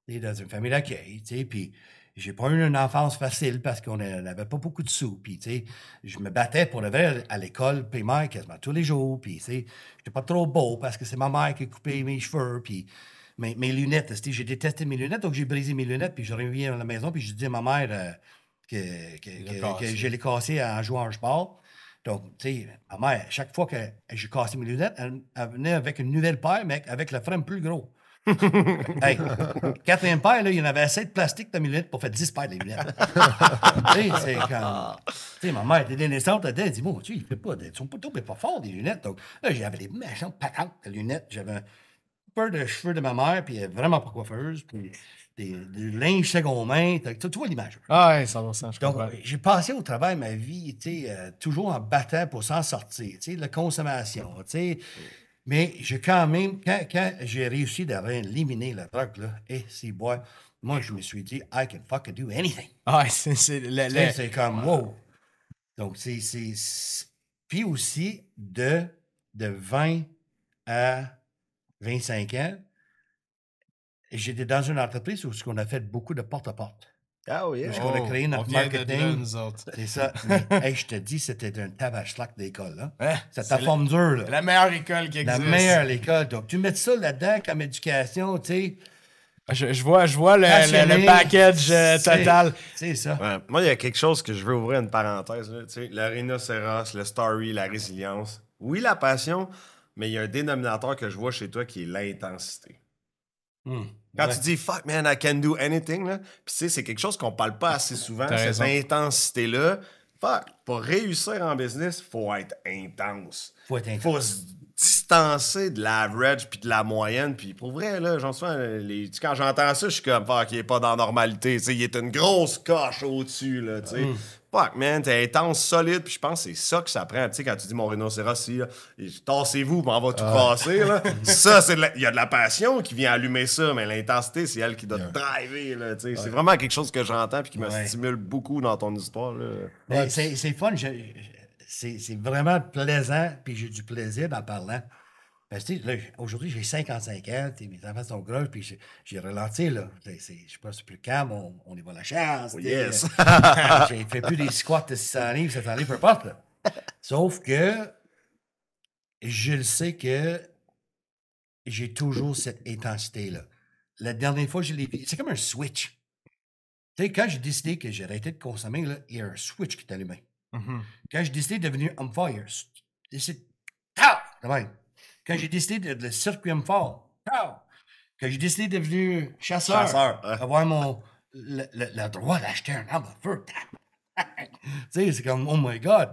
dans une famille d'accueil, tu sais, puis... J'ai pas eu une enfance facile parce qu'on n'avait pas beaucoup de sous. Puis, tu sais, je me battais pour le vrai à l'école primaire quasiment tous les jours. Puis, tu sais, j'étais pas trop beau parce que c'est ma mère qui a coupé mes cheveux. Puis, mes lunettes, tu sais, j'ai détesté mes lunettes, donc j'ai brisé mes lunettes. Puis, je reviens à la maison, puis je dis à ma mère que je l'ai cassé en jouant au sport. Donc, tu sais, ma mère, chaque fois que j'ai cassé mes lunettes, elle venait avec une nouvelle paire, mais avec le frame plus gros. Hey, 4e paire, là, il y en avait assez de plastique dans mes lunettes pour faire 10 paires de lunettes. Tu sais, c'est comme... Tu sais, ma mère était naissante, elle dit, bon, tu sais, ils sont pas trop, mais pas fort, des lunettes. Donc, là, j'avais des méchantes patentes de lunettes. J'avais coupeur de cheveux de ma mère, puis elle est vraiment pas coiffeuse, puis du linge seconde main. Tu vois l'image. Ah ouais, 100%, je Donc, comprends. j'ai passé au travail ma vie, toujours en battant pour s'en sortir, la consommation, Mais j'ai quand même, quand j'ai réussi à éliminer la drogue, là, c'est bois, moi, je me suis dit, I can fucking do anything. Ah ouais, c'est C'est comme, wow. Donc, Puis aussi, de 20 à 25 ans, j'étais dans une entreprise où on a fait beaucoup de porte-à-porte. Oh, yeah. Parce qu'on a créé notre on vient de marketing. là, nous autres. C'est ça. Mais, hey, je te dis, c'était un tabac-slack d'école. Là. Hein? C'est ta forme dure. Là. La meilleure école qui La existe. meilleure école. Donc, tu mets ça là-dedans comme éducation, tu sais. Je vois le Passionné. package total. C'est ça. Ouais. Moi, il y a quelque chose que je veux ouvrir une parenthèse. Là, tu sais, le rhinocéros, le story, la résilience. Oui, la passion, mais il y a un dénominateur que je vois chez toi qui est l'intensité. Quand tu dis « fuck, man, I can do anything », puis tu sais, c'est quelque chose qu'on parle pas assez souvent, T'as cette raison. intensité-là. Fuck, pour réussir en business, faut être intense. Faut être intense. Faut se distancer de l'average puis de la moyenne. Puis pour vrai, là, j'en suis quand j'entends ça, je suis comme, fuck, il est pas dans la normalité. Tu sais, il est une grosse coche au-dessus, là, tu sais. Fuck, man, t'es intense, solide, puis je pense que c'est ça que ça prend. Tu sais, quand tu dis mon rhinocéros, si, là, tassez-vous, puis on va tout casser, là. Ça, il y a de la passion qui vient allumer ça, mais l'intensité, c'est elle qui doit te driver, là, tu sais. C'est vraiment quelque chose que j'entends puis qui me stimule beaucoup dans ton histoire, là. Mais c'est fun. C'est vraiment plaisant, puis j'ai du plaisir en parlant. Parce que, là, aujourd'hui, j'ai 55 ans, mes enfants sont gros, puis j'ai ralenti, là. Je suis pas plus calme, on y va la chance. Yes! J'ai fait plus des squats de 600 livres, 700 livres, peu importe, là. Sauf que je le sais que j'ai toujours cette intensité-là. La dernière fois, je l'ai vu, c'est comme un switch. Tu sais, quand j'ai décidé que j'ai arrêté de consommer, là, il y a un switch qui est allumé. Quand j'ai décidé de devenir on fire, c'est de même. Quand j'ai décidé de le circuit on fire, quand j'ai décidé de devenir chasseur, avoir le droit d'acheter un arme à feu. Tu sais, c'est comme, oh my God.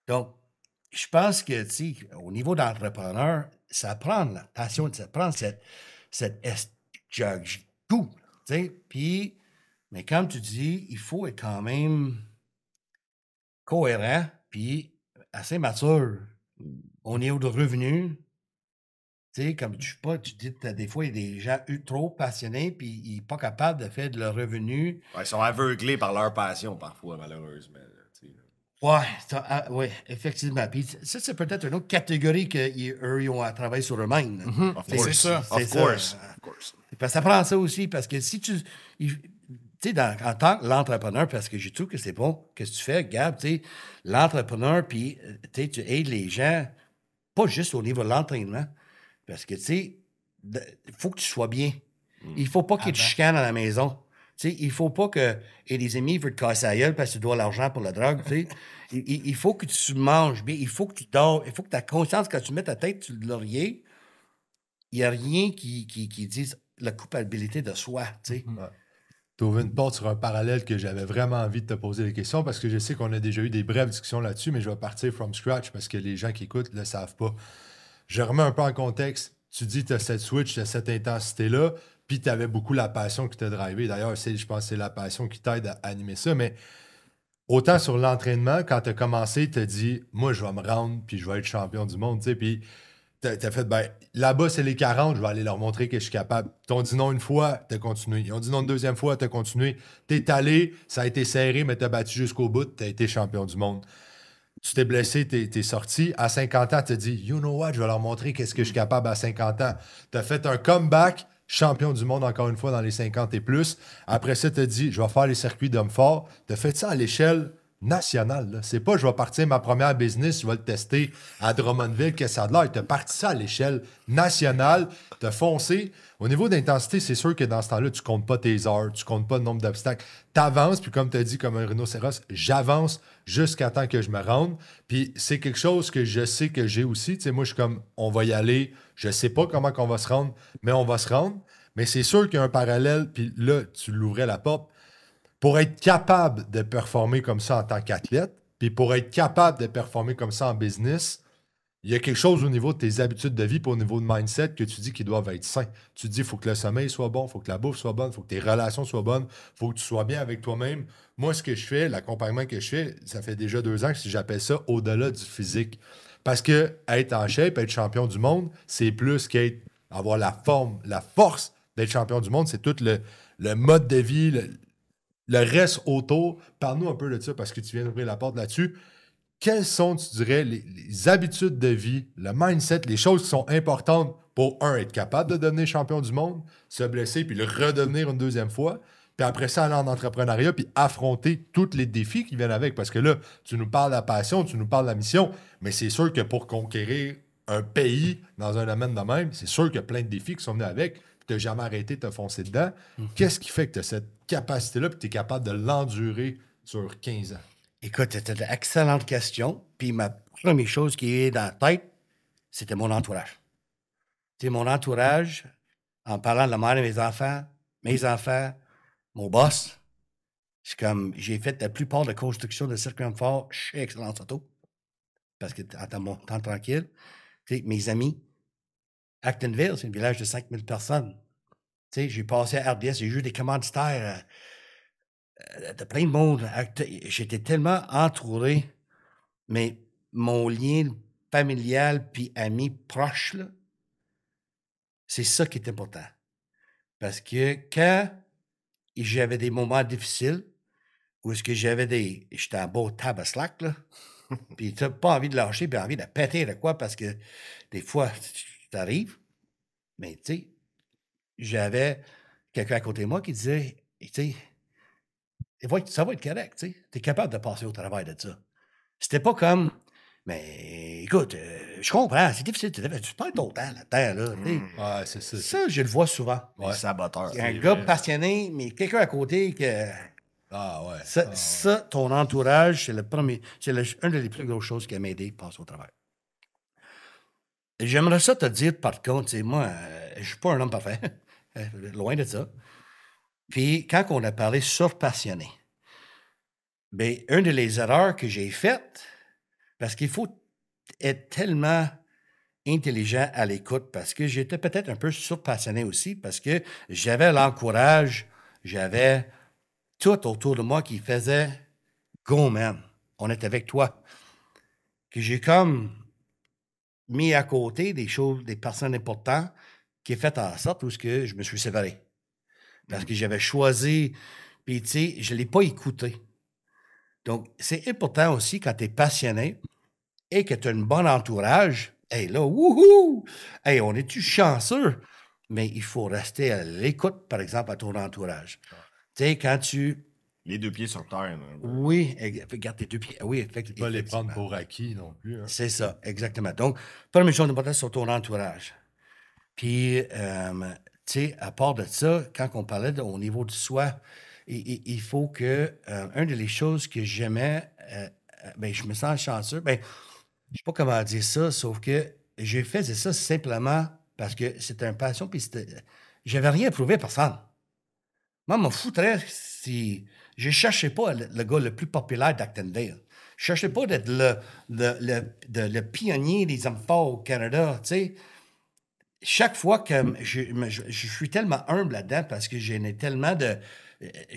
Donc, je pense que, tu sais, au niveau d'entrepreneur, ça prend la passion, ça prend cette goût, tu sais. Puis, mais comme tu dis, il faut être quand même cohérent, puis assez mature au niveau de revenus. Tu sais, comme tu dis, des fois, il y a des gens trop passionnés, puis ils sont pas capables de faire de leur revenu. Ouais, ils sont aveuglés par leur passion, parfois, malheureusement. Ouais, effectivement. Puis ça, c'est peut-être une autre catégorie qu'eux, ils ont à travailler sur eux-mêmes. C'est ça. Of course. Parce que ça prend ça aussi, parce que si tu sais, en tant que l'entrepreneur, parce que je trouve que c'est bon, qu'est-ce que tu fais, Gab, tu sais, l'entrepreneur, puis tu aides les gens, pas juste au niveau de l'entraînement, parce que, tu sais, il faut que tu sois bien. Il faut pas qu'il te chicane à la maison. Tu sais, il faut pas que des amis veulent te casser la gueule parce que tu dois l'argent pour la drogue, tu sais. Il faut que tu manges bien, il faut que tu dors, il faut que tu aies conscience quand tu mets ta tête sur le laurier, il n'y a rien qui dise la culpabilité de soi, tu sais. Tu ouvres une porte sur un parallèle que j'avais vraiment envie de te poser des questions parce que je sais qu'on a déjà eu des brèves discussions là-dessus, mais je vais partir from scratch parce que les gens qui écoutent ne le savent pas. Je remets un peu en contexte. Tu dis que tu as cette switch, tu as cette intensité-là, puis tu avais beaucoup la passion qui t'a drivé. D'ailleurs, je pense que c'est la passion qui t'aide à animer ça, mais autant sur l'entraînement, quand tu as commencé, tu as dit « Moi, je vais me rendre, puis je vais être champion du monde. » Puis tu as fait « Ben, là-bas, c'est les 40, je vais aller leur montrer que je suis capable. » Ils t'ont dit non une fois, tu as continué. Ils ont dit non une deuxième fois, tu as continué. Tu es allé, ça a été serré, mais tu as battu jusqu'au bout, tu as été champion du monde. Tu t'es blessé, t'es sorti. À 50 ans, tu as dit « You know what, je vais leur montrer qu'est-ce que je suis capable à 50 ans. » Tu as fait un comeback, champion du monde encore une fois dans les 50 et plus. Après ça, tu as dit « Je vais faire les circuits d'hommes forts. » Tu as fait ça à l'échelle nationale. Là. C'est pas « Je vais partir ma première business, je vais le tester à Drummondville, qu'est-ce que ça a de l'air. » Tu as parti ça à l'échelle nationale. Tu as foncé. Au niveau d'intensité, c'est sûr que dans ce temps-là, tu comptes pas tes heures, tu comptes pas le nombre d'obstacles. Tu avances, puis comme tu as dit, comme un rhinocéros, j'avance jusqu'à temps que je me rende. Puis c'est quelque chose que je sais que j'ai aussi. Tu sais, moi, je suis comme, on va y aller. Je sais pas comment qu'on va se rendre, mais on va se rendre. Mais c'est sûr qu'il y a un parallèle, puis là, tu l'ouvrais la porte. Pour être capable de performer comme ça en tant qu'athlète, puis pour être capable de performer comme ça en business, il y a quelque chose au niveau de tes habitudes de vie, puis au niveau de mindset que tu dis qu'ils doivent être sains. Tu te dis, il faut que le sommeil soit bon, il faut que la bouffe soit bonne, il faut que tes relations soient bonnes, il faut que tu sois bien avec toi-même. Moi, ce que je fais, l'accompagnement que je fais, ça fait déjà 2 ans que j'appelle ça au-delà du physique. Parce que être en shape, être champion du monde, c'est plus avoir la forme, la force d'être champion du monde. C'est tout le mode de vie, le reste autour. Parle-nous un peu de ça parce que tu viens d'ouvrir la porte là-dessus. Quelles sont, tu dirais, les habitudes de vie, le mindset, les choses qui sont importantes pour, être capable de devenir champion du monde, se blesser, puis le redevenir une deuxième fois, puis après ça, aller en entrepreneuriat, puis affronter tous les défis qui viennent avec. Parce que là, tu nous parles de la passion, tu nous parles de la mission, mais c'est sûr que pour conquérir un pays dans un domaine de même, c'est sûr qu'il y a plein de défis qui sont venus avec, puis tu n'as jamais arrêté de te foncer dedans. Qu'est-ce qui fait que tu as cette capacité-là, puis tu es capable de l'endurer sur 15 ans? Écoute, c'était une excellente question. Puis ma première chose qui est dans la tête, c'était mon entourage. Tu sais, mon entourage, en parlant de la mère de mes enfants, mon boss, c'est comme, j'ai fait la plupart de la construction de circuit fort chez Excellence Auto. Parce que en mon temps tranquille, tu sais, mes amis, Actonville, c'est un village de 5000 personnes. Tu sais, j'ai passé à RDS, j'ai eu des commanditaires de plein de monde. J'étais tellement entouré, mais mon lien familial puis ami proche, là, c'est ça qui est important. Parce que quand j'avais des moments difficiles, où est-ce que j'étais en beau tab à slack, là, puis t'as pas envie de lâcher, puis envie de péter de quoi, parce que des fois, t'arrives, mais tu sais, j'avais quelqu'un à côté de moi qui disait, tu sais, ça va être correct, tu sais. T'es capable de passer au travail de ça. C'était pas comme, mais écoute, je comprends, c'est difficile, tu perds ton temps là-dedans, là. Ouais, c'est ça. Ça, je le vois souvent. Les saboteurs. Il y a un gars passionné, mais quelqu'un à côté que. Ah ouais. Ça, ton entourage, c'est une des plus grosses choses qui a m'aidé à passer au travail. J'aimerais ça te dire, par contre, tu sais, moi, je suis pas un homme parfait. Loin de ça. Puis, quand on a parlé surpassionné, bien, une des erreurs que j'ai faites, parce qu'il faut être tellement intelligent à l'écoute, parce que j'étais peut-être un peu surpassionné aussi, parce que j'avais l'encourage, j'avais tout autour de moi qui faisait « Go, man, on est avec toi ». Que j'ai comme mis à côté des choses, des personnes importantes qui ont fait en sorte où je me suis séparé. Parce que j'avais choisi, puis tu sais, je ne l'ai pas écouté. Donc, c'est important aussi quand tu es passionné et que tu as un bon entourage. Hey, là, wouhou! Hey, on est-tu chanceux? Mais il faut rester à l'écoute, par exemple, à ton entourage. Tu sais, quand tu... Les 2 pieds sur terre. Là. Oui, garde tes 2 pieds. Oui, effectivement. Pas les prendre pour acquis non plus. Hein. C'est ça, exactement. Donc, première chose importante, c'est sur ton entourage. Puis, tu sais, à part de ça, quand on parlait au niveau du soi, il faut que, une des choses que j'aimais, ben, je me sens chanceux, ben, je sais pas comment dire ça, sauf que j'ai fait ça simplement parce que c'était une passion, puis j'avais rien à prouver à personne. Moi, m'en foutrais si... Je cherchais pas le gars le plus populaire d'Actonville. Je cherchais pas d'être le pionnier des hommes forts au Canada, tu sais. Chaque fois que je suis tellement humble là-dedans parce que je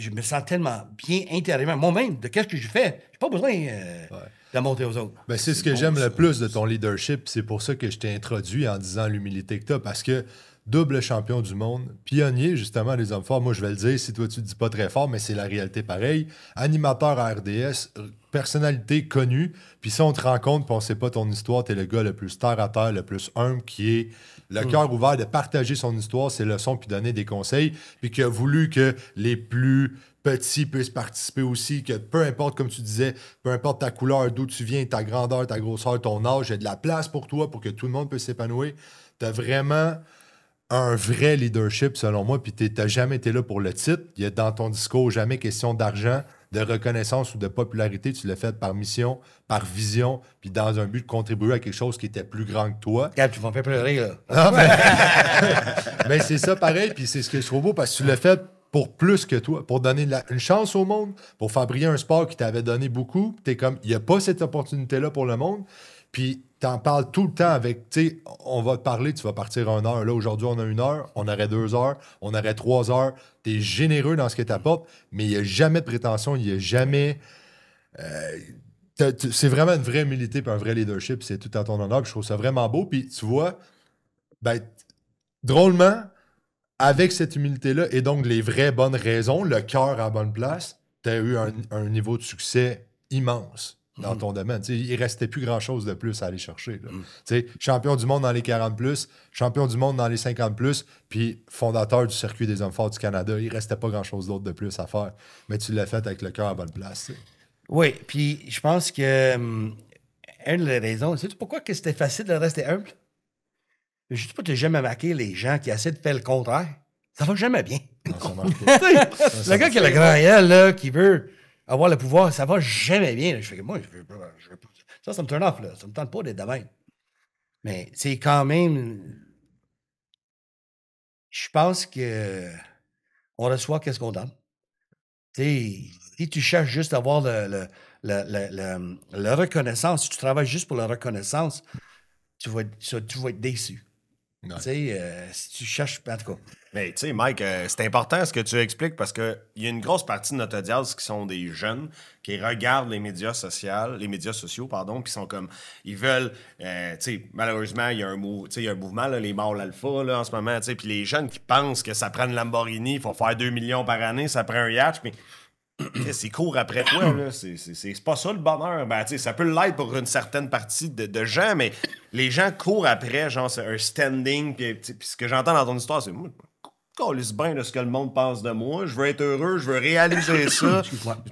me sens tellement bien intérieurement. Moi-même, de qu'est-ce que je fais, j'ai pas besoin de monter aux autres. Ben, c'est ce que j'aime le plus de ton leadership. C'est pour ça que je t'ai introduit en disant l'humilité que tu as. Parce que double champion du monde, pionnier justement des hommes forts, moi je vais le dire, si toi tu le dis pas très fort, mais c'est la réalité pareil. Animateur à RDS, personnalité connue, puis si on te rencontre puis on sait pas ton histoire, t'es le gars le plus terre à terre, le plus humble, qui est le cœur ouvert de partager son histoire, ses leçons, puis donner des conseils, puis qui a voulu que les plus petits puissent participer aussi, que peu importe, comme tu disais, peu importe ta couleur, d'où tu viens, ta grandeur, ta grosseur, ton âge, il y a de la place pour toi, pour que tout le monde puisse s'épanouir. T'as vraiment un vrai leadership, selon moi, puis t'as jamais été là pour le titre. Il y a dans ton discours jamais question d'argent, de reconnaissance ou de popularité. Tu l'as fait par mission, par vision, puis dans un but de contribuer à quelque chose qui était plus grand que toi. Regarde, tu vas me faire pleurer, là. Non, mais c'est ça pareil, puis c'est ce que je trouve beau, parce que tu l'as fait pour plus que toi, pour donner une chance au monde, pour faire briller un sport qui t'avait donné beaucoup. T'es comme, il n'y a pas cette opportunité-là pour le monde. Puis t'en parles tout le temps avec, tu sais, on va te parler, tu vas partir 1 heure. Là, aujourd'hui, on a 1 heure, on aurait 2 heures, on aurait 3 heures. T'es généreux dans ce que t'apportes, mais il n'y a jamais de prétention, il n'y a jamais... c'est vraiment une vraie humilité et un vrai leadership, c'est tout à ton honneur. Puis je trouve ça vraiment beau. Puis tu vois, ben, drôlement, avec cette humilité-là et donc les vraies bonnes raisons, le cœur à la bonne place, tu as eu un niveau de succès immense dans ton domaine. T'sais, il restait plus grand-chose de plus à aller chercher. Champion du monde dans les 40+, champion du monde dans les 50+, puis fondateur du circuit des hommes forts du Canada. Il restait pas grand-chose d'autre de plus à faire. Mais tu l'as fait avec le cœur à la bonne place. T'sais. Oui, puis je pense que une des raisons, sais-tu pourquoi que c'était facile de rester humble? Juste pour te jamais marquer les gens qui essaient de faire le contraire. Ça va jamais bien. Non, ça marche pas. Le gars qui a le grand L, là, qui veut avoir le pouvoir, ça va jamais bien. Je fais que moi, je veux pas. Ça me turn off, là. Ça me tente pas d'être de même. Mais c'est quand même. Je pense que on reçoit qu'est-ce qu'on donne. Tu sais, si tu cherches juste à avoir la reconnaissance, si tu travailles juste pour la reconnaissance, tu vas être déçu. Ouais. Tu sais, si tu cherches, en tout cas. Mais tu sais, Mike, c'est important ce que tu expliques parce qu'il y a une grosse partie de notre audience qui sont des jeunes qui regardent les médias sociaux, puis sont comme, ils veulent, tu sais, malheureusement, il y a un mouvement, là, les mâles alpha, là, en ce moment, tu sais, puis les jeunes qui pensent que ça prend une Lamborghini, il faut faire 2 millions par année, ça prend un yacht, mais c'est court après toi, là. C'est pas ça le bonheur. Ben, tu sais, ça peut l'être pour une certaine partie de gens, mais les gens courent après, genre, c'est un standing. Puis ce que j'entends dans ton histoire, c'est moi, calisse bien de ce que le monde pense de moi. Je veux être heureux, je veux réaliser ça.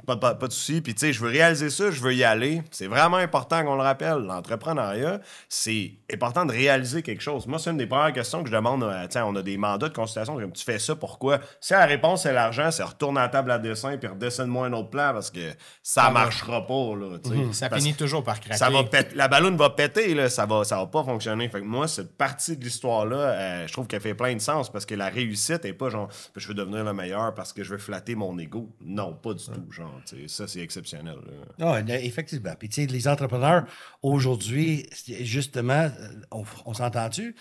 Pas de souci. Puis, tu sais, je veux réaliser ça, je veux y aller. C'est vraiment important qu'on le rappelle. L'entrepreneuriat, c'est important de réaliser quelque chose. Moi, c'est une des premières questions que je demande. Tiens, on a des mandats de consultation. Comme tu fais ça, pourquoi? Si la réponse c'est l'argent, c'est retourne à la table à dessin puis redessine-moi un autre plan parce que ça marchera pas. Là, Ça finit toujours par craquer. Ça va la balloune va péter, là, ça va pas fonctionner. Fait que moi, cette partie de l'histoire-là, je trouve qu'elle fait plein de sens parce que la réussite est pas genre je veux devenir le meilleur parce que je veux flatter mon ego. Non, pas du tout. Genre, ça, c'est exceptionnel. Non, effectivement. Puis, tu sais, les entrepreneurs, aujourd'hui, justement, on s'entend-tu?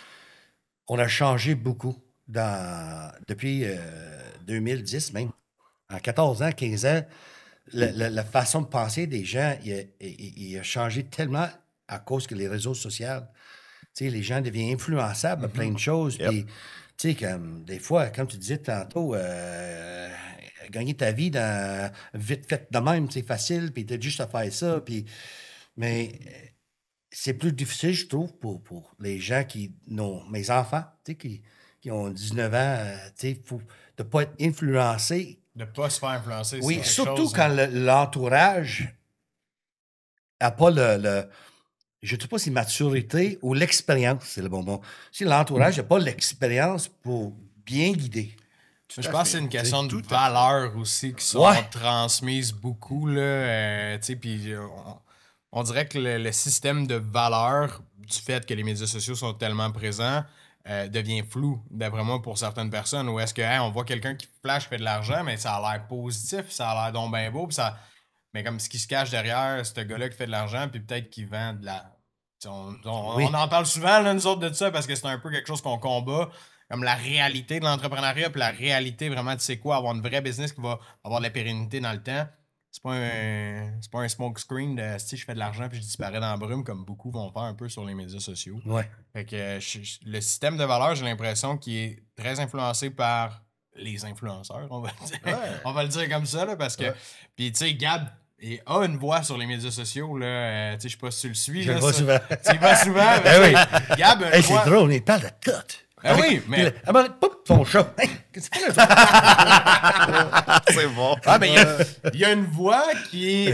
On a changé beaucoup depuis 2010 même. En 14 ans, 15 ans, la façon de penser des gens, il a changé tellement à cause que les réseaux sociaux, tu sais, les gens deviennent influençables à plein de choses. Yep. Puis, tu sais, comme des fois, comme tu disais tantôt, gagner ta vie vite fait de même, c'est facile, puis t'as juste à faire ça. Puis, mais c'est plus difficile, je trouve, pour les gens mes enfants, tu sais, qui ont 19 ans, tu sais, de ne pas être influencés. De ne pas se faire influencer. Oui, c'est surtout chose, quand l'entourage n'a pas je ne sais pas si maturité ou l'expérience, c'est le bon mot. Si l'entourage n'a pas l'expérience pour bien guider. Je pense que c'est une question de valeurs aussi qui sont transmises beaucoup. Là, puis on dirait que le système de valeurs, du fait que les médias sociaux sont tellement présents, devient flou, d'après moi, pour certaines personnes. Ou est-ce que on voit quelqu'un qui flash fait de l'argent, mais ça a l'air positif, ça a l'air donc bien beau, mais comme ce qui se cache derrière ce gars-là qui fait de l'argent, puis peut-être qu'il vend de la... On en parle souvent, là, nous autres, de ça, parce que c'est un peu quelque chose qu'on combat, comme la réalité de l'entrepreneuriat, puis la réalité vraiment, tu sais quoi, avoir une vraie business qui va avoir de la pérennité dans le temps. C'est pas un smoke screen de si je fais de l'argent puis je disparais dans la brume, comme beaucoup vont faire un peu sur les médias sociaux. Ouais. Fait que le système de valeurs, j'ai l'impression qu'il est très influencé par les influenceurs, on va le dire. Ouais. On va le dire comme ça, là, parce que... Puis, tu sais, Gab a une voix sur les médias sociaux, là. Tu sais, je sais pas si tu le suis. Je là, le vois souvent. Tu y vas souvent. Ben oui. Gab a une voix... C'est drôle, il parle de tout. Ah oui, mais... Son chat. Qu'est-ce que c'est? C'est bon. Ah, ben, il y a une voix qui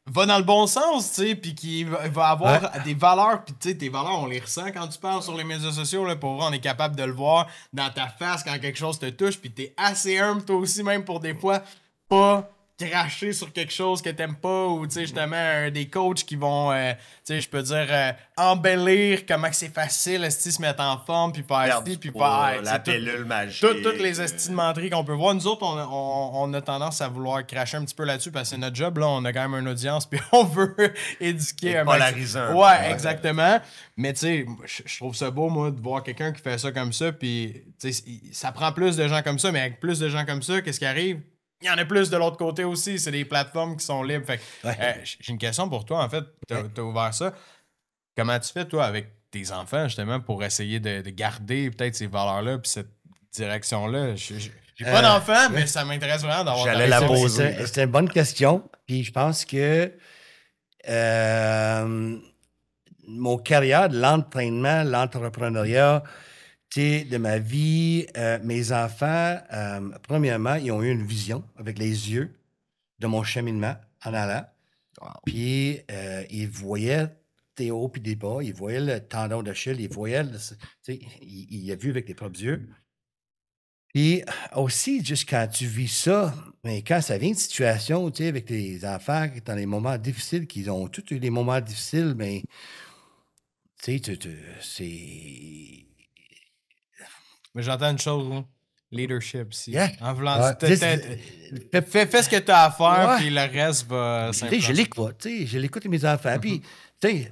va dans le bon sens, tu sais, puis qui va avoir des valeurs, puis tu sais, tes valeurs, on les ressent quand tu parles sur les médias sociaux, là, pour vrai, on est capable de le voir dans ta face quand quelque chose te touche, puis t'es assez humble, toi aussi, même pour des fois, pas cracher sur quelque chose que t'aimes pas ou, tu sais, justement, des coachs qui vont, tu sais, je peux dire, embellir comment que c'est facile, esti, se mettre en forme, puis faire Perdre esti, du puis poids, faire... la pilule magique. Toutes les estimenteries qu'on peut voir. Nous autres, on a tendance à vouloir cracher un petit peu là-dessus parce que c'est notre job, là, on a quand même une audience, puis on veut éduquer Et un polariser un peu. Ouais, exactement. Mais tu sais, je trouve ça beau, moi, de voir quelqu'un qui fait ça comme ça, puis tu sais, ça prend plus de gens comme ça, mais avec plus de gens comme ça, qu'est-ce qui arrive? Il y en a plus de l'autre côté aussi. C'est des plateformes qui sont libres. Fait que, j'ai une question pour toi, en fait. T'as ouvert ça. Comment tu fais, toi, avec tes enfants, justement, pour essayer de garder peut-être ces valeurs-là puis cette direction-là? J'ai pas d'enfants, mais ça m'intéresse vraiment d'avoir ta J'allais la réponse. poser. C'est une bonne question. Puis je pense que mon carrière de l'entraînement, l'entrepreneuriat, tu sais, de ma vie, mes enfants, premièrement, ils ont eu une vision avec les yeux de mon cheminement en allant. Puis ils voyaient des hauts puis des bas, ils voyaient le tendon d'Achille, ils voyaient, tu sais, il a vu avec les propres yeux. Puis aussi, juste quand tu vis ça, mais quand ça vient de situation, tu sais, avec tes enfants, dans les moments difficiles, qu'ils ont tous eu des moments difficiles, mais tu sais, c'est... Mais j'entends une chose, là. Leadership, si. Yeah. En voulant Ouais. fais ce que tu as à faire, Ouais. puis le reste va Tu sais, je l'écoute, tu sais, je l'écoute mes enfants. Puis, tu sais,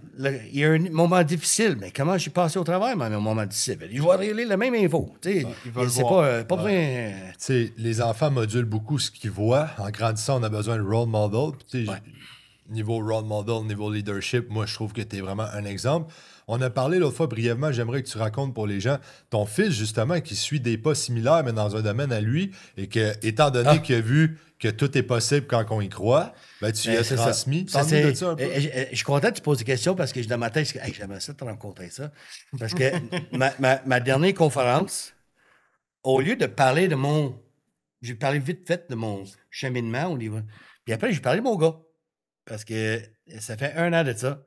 il y a un moment difficile, mais comment j'ai passé au travail, moi, un moment difficile? Je vais relire la même info, tu sais. il va le C'est voir. pas besoin... Tu sais, les enfants modulent beaucoup ce qu'ils voient. En grandissant, on a besoin de role model. Puis, tu sais, niveau role model, niveau leadership, moi, je trouve que tu es vraiment un exemple. On a parlé l'autre fois brièvement, j'aimerais que tu racontes pour les gens ton fils, justement, qui suit des pas similaires, mais dans un domaine à lui, et que, étant donné qu'il a vu que tout est possible quand on y croit, ben, tu lui as c'est transmis. ça. Parle-nous de ça un peu. Je suis content que tu poses des questions parce que dans ma tête, hey, j'aimerais ça te rencontrer ça. Parce que ma dernière conférence, au lieu de parler de mon... J'ai parlé vite fait de mon cheminement au niveau... Puis après, j'ai parlé de mon gars. Parce que ça fait 1 an de ça.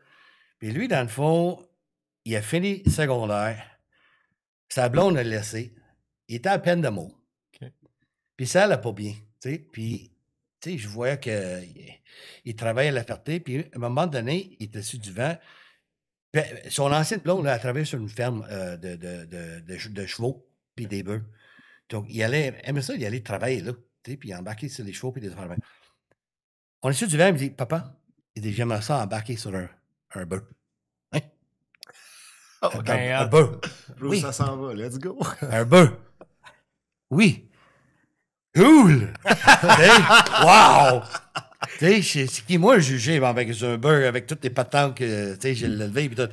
Puis lui, dans le fond, il a fini secondaire. Sa blonde l'a laissé. Il était à peine de mots. OK. Puis ça allait pas bien. Tu sais. Puis, tu sais, je voyais qu'il travaillait à la Ferté. Puis, à un moment donné, il était sur du vent. Puis, son ancienne blonde, là, elle travaillait sur une ferme de chevaux puis des bœufs. Donc, il aimait ça, il allait travailler là. Tu sais, puis il embarquait sur les chevaux puis des affaires. On est sur du vent, il me dit, papa, il dit, j'aimerais ça embarquer sur un bœuf. Hein? Un bœuf. Oui. Ça s'en va, let's go. Un bœuf. Oui. Cool! T'sais, wow! Tu sais, c'est qui moi juger avec un bœuf, avec toutes les patentes que j'ai levé et tout.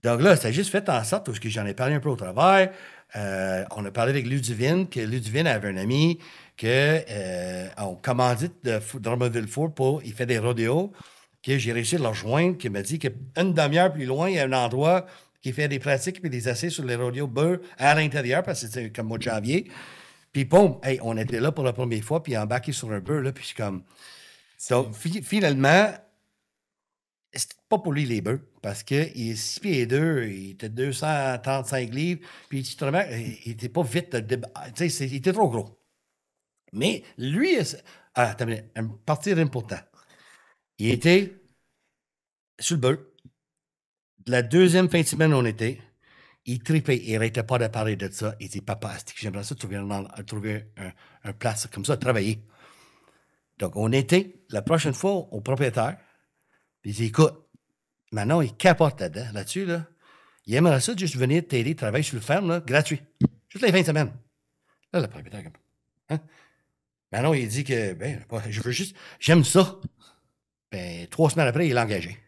Donc là, ça a juste fait en sorte, parce que j'en ai parlé un peu au travail, on a parlé avec Ludivine, que Ludivine avait un ami on commandite de Drummondville Ford il fait des rodéos, que j'ai réussi à le rejoindre, qui m'a dit qu'une demi-heure plus loin, il y a un endroit qui fait des pratiques et des essais sur les rodéos bœufs à l'intérieur, parce que c'était comme mois de janvier. Puis boum, hey, on était là pour la première fois, puis embarqué sur un bœuf, là, puis je suis comme... Donc, finalement, c'était pas pour lui les bœufs, parce qu'il est 6 pieds 2, il était 235 livres, puis il était pas vite, tu sais, il était trop gros. Mais lui, attends, un parti important. Il était sur le bœuf. La deuxième fin de semaine, on était. Il tripait. Il n'arrêtait pas de parler de ça. Il dit, papa, j'aimerais ça trouver un place comme ça, travailler. Donc, on était, la prochaine fois, au propriétaire. Puis il dit, écoute, maintenant, il capote là-dessus, là. Il aimerait ça juste venir t'aider, travailler sur le ferme, là, gratuit. Juste les fins de semaine. Là, le propriétaire, hein? Maintenant, il dit que, je veux juste, j'aime ça. 3 semaines après, il l'a engagé.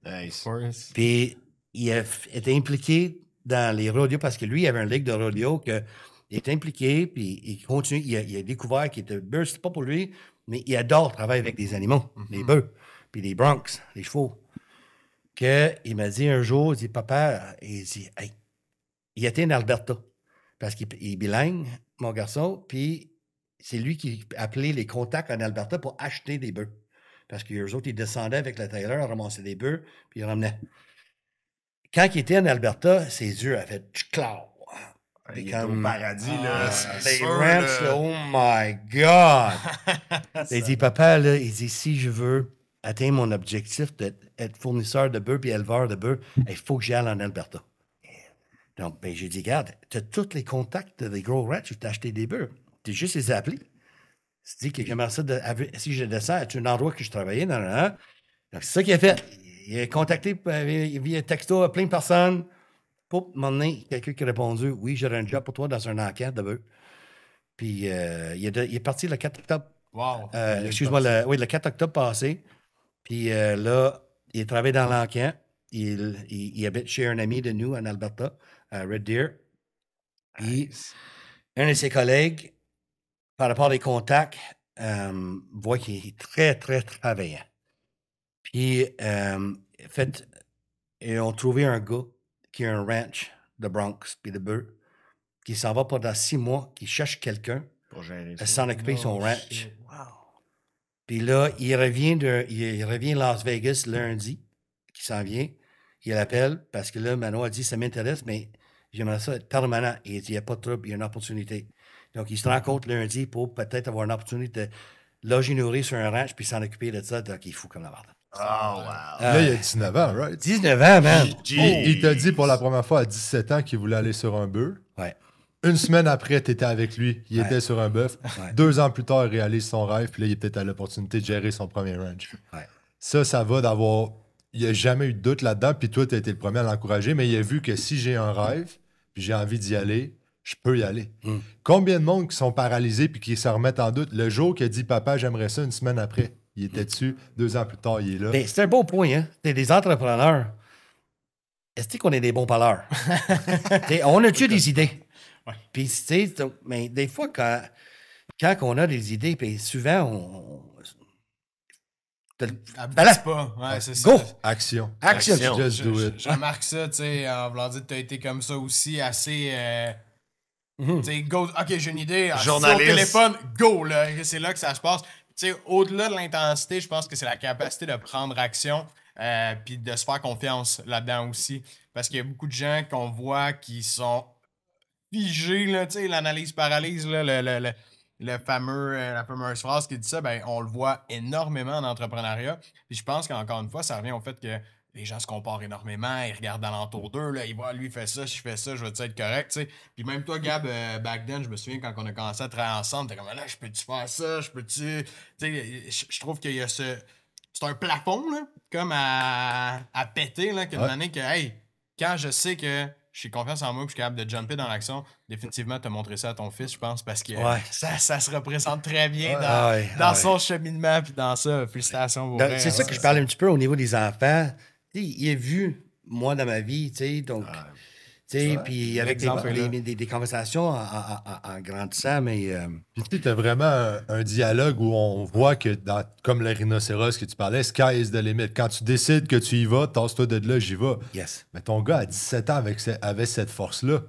Nice. Puis, il a été impliqué dans les rodeos parce que lui, il avait une ligue de rodeo il était impliqué, puis il continue. Il a découvert qu'il était bœuf, c'était pas pour lui, mais il adore travailler avec des animaux, les bœufs, puis les broncs, les chevaux. Il m'a dit un jour, il dit, papa, il dit, hey, il était en Alberta parce qu'il est bilingue, mon garçon, puis c'est lui qui appelait les contacts en Alberta pour acheter des bœufs. Parce qu'eux autres, ils descendaient avec le trailer, ramassaient des bœufs, puis ils ramenaient. Quand il était en Alberta, ses yeux avaient fait clair. Il est comme- au paradis, là. c'est Les sûr, ranchs, là. là, oh my God! Il dit, papa, là, il dit, si je veux atteindre mon objectif d'être fournisseur de bœufs et éleveur de bœufs, il faut que j'aille en Alberta. Donc, ben, j'ai dit, regarde, tu as tous les contacts des gros ranchs où tu as acheté des bœufs. Tu juste les appeler. Tu dis que j'aimerais ça, si je descends à un endroit que je travaillais dans le. Donc, c'est ça qu'il a fait. Il a contacté via texto plein de personnes. Pour un moment donné, quelqu'un qui a répondu, oui, j'aurai un job pour toi dans un encan de bœufs. Puis, il est parti le 4 octobre. Wow. Excuse-moi, le 4 octobre passé. Puis là, il travaille dans l'encan. Il habite chez un ami de nous en Alberta, à Red Deer. Puis, un de ses collègues, par rapport aux contacts, voit qu'il est très, très travaillant. Puis, ils ont trouvé un gars qui a un ranch de Bronx, puis de bœufs, qui s'en va pendant 6 mois, qui cherche quelqu'un Pour gérer à ça. s'en occuper de son ranch. Shit. Puis là, il revient Las Vegas lundi, qui s'en vient. Il appelle parce que là, Manon a dit, ça m'intéresse, mais j'aimerais ça être permanent. Et il dit, il n'y a pas de trouble, il y a une opportunité. Donc, il se rencontre lundi pour peut-être avoir une opportunité de loger nourrir sur un ranch puis s'en occuper de ça. Donc, il est fou comme la merde. Oh, wow. Là, il a 19 ans, right? 19 ans, man! Il t'a dit pour la première fois à 17 ans qu'il voulait aller sur un bœuf. Ouais. Une semaine après, tu étais avec lui, il était sur un bœuf. Ouais. 2 ans plus tard, il réalise son rêve, puis là, il est peut-être à l'opportunité de gérer son premier ranch. Ouais. Ça va d'avoir. Il n'y a jamais eu de doute là-dedans, puis toi, tu as été le premier à l'encourager, mais il a vu que si j'ai un rêve, puis j'ai envie d'y aller, je peux y aller. Combien de monde qui sont paralysés puis qui se remettent en doute? Le jour qu'il a dit, papa, j'aimerais ça, une semaine après, il était dessus. 2 ans plus tard, il est là. Mais c'est un beau point, hein? T'es des entrepreneurs. Est-ce qu'on est des bons parleurs? On a-tu des idées? Ouais. Puis, tu sais, mais des fois, quand on a des idées, puis souvent, Abuse pas. Ouais, c'est ça. Go! Action. Action! Just do it. Je remarque ça, tu sais, en voulant dire que tu as été comme ça aussi, assez. Tu sais, go. Ok, j'ai une idée. Ah, Journaliste. Sur le téléphone, go, là. C'est là que ça se passe. Tu sais, au-delà de l'intensité, je pense que c'est la capacité de prendre action puis de se faire confiance là-dedans aussi. Parce qu'il y a beaucoup de gens qu'on voit qui sont figés, là, tu sais, l'analyse-paralyse, là, le fameux, la fameuse phrase qui dit ça, ben, on le voit énormément en entrepreneuriat. Puis je pense qu'encore une fois, ça revient au fait que les gens se comparent énormément, ils regardent alentour d'eux, là, ils voient, lui, il fait ça, je fais ça, je vais être correct, tu sais. Puis même toi, Gab, back then, je me souviens quand on a commencé à travailler ensemble, t'es comme, là, je peux-tu faire ça, je peux-tu... Tu sais, je trouve qu'il y a ce... C'est un plafond, là, comme à péter, là, qu'une année que, hey, quand je sais que j'ai confiance en moi que je suis capable de jumper dans l'action, définitivement, te montrer ça à ton fils, je pense, parce que ça se représente très bien dans son cheminement puis dans ça. Félicitations, pour vrai. C'est ça que je parle un petit peu au niveau des enfants. Tu sais, il a vu, moi, dans ma vie, tu sais, donc... Tu sais, puis avec des conversations en grandissant, mais... Puis tu as vraiment un dialogue où on voit que, comme le rhinocéros que tu parlais, sky is the limit. Quand tu décides que tu y vas, tasse-toi de là, j'y vais. Yes. Mais ton gars, à 17 ans, avait cette force-là.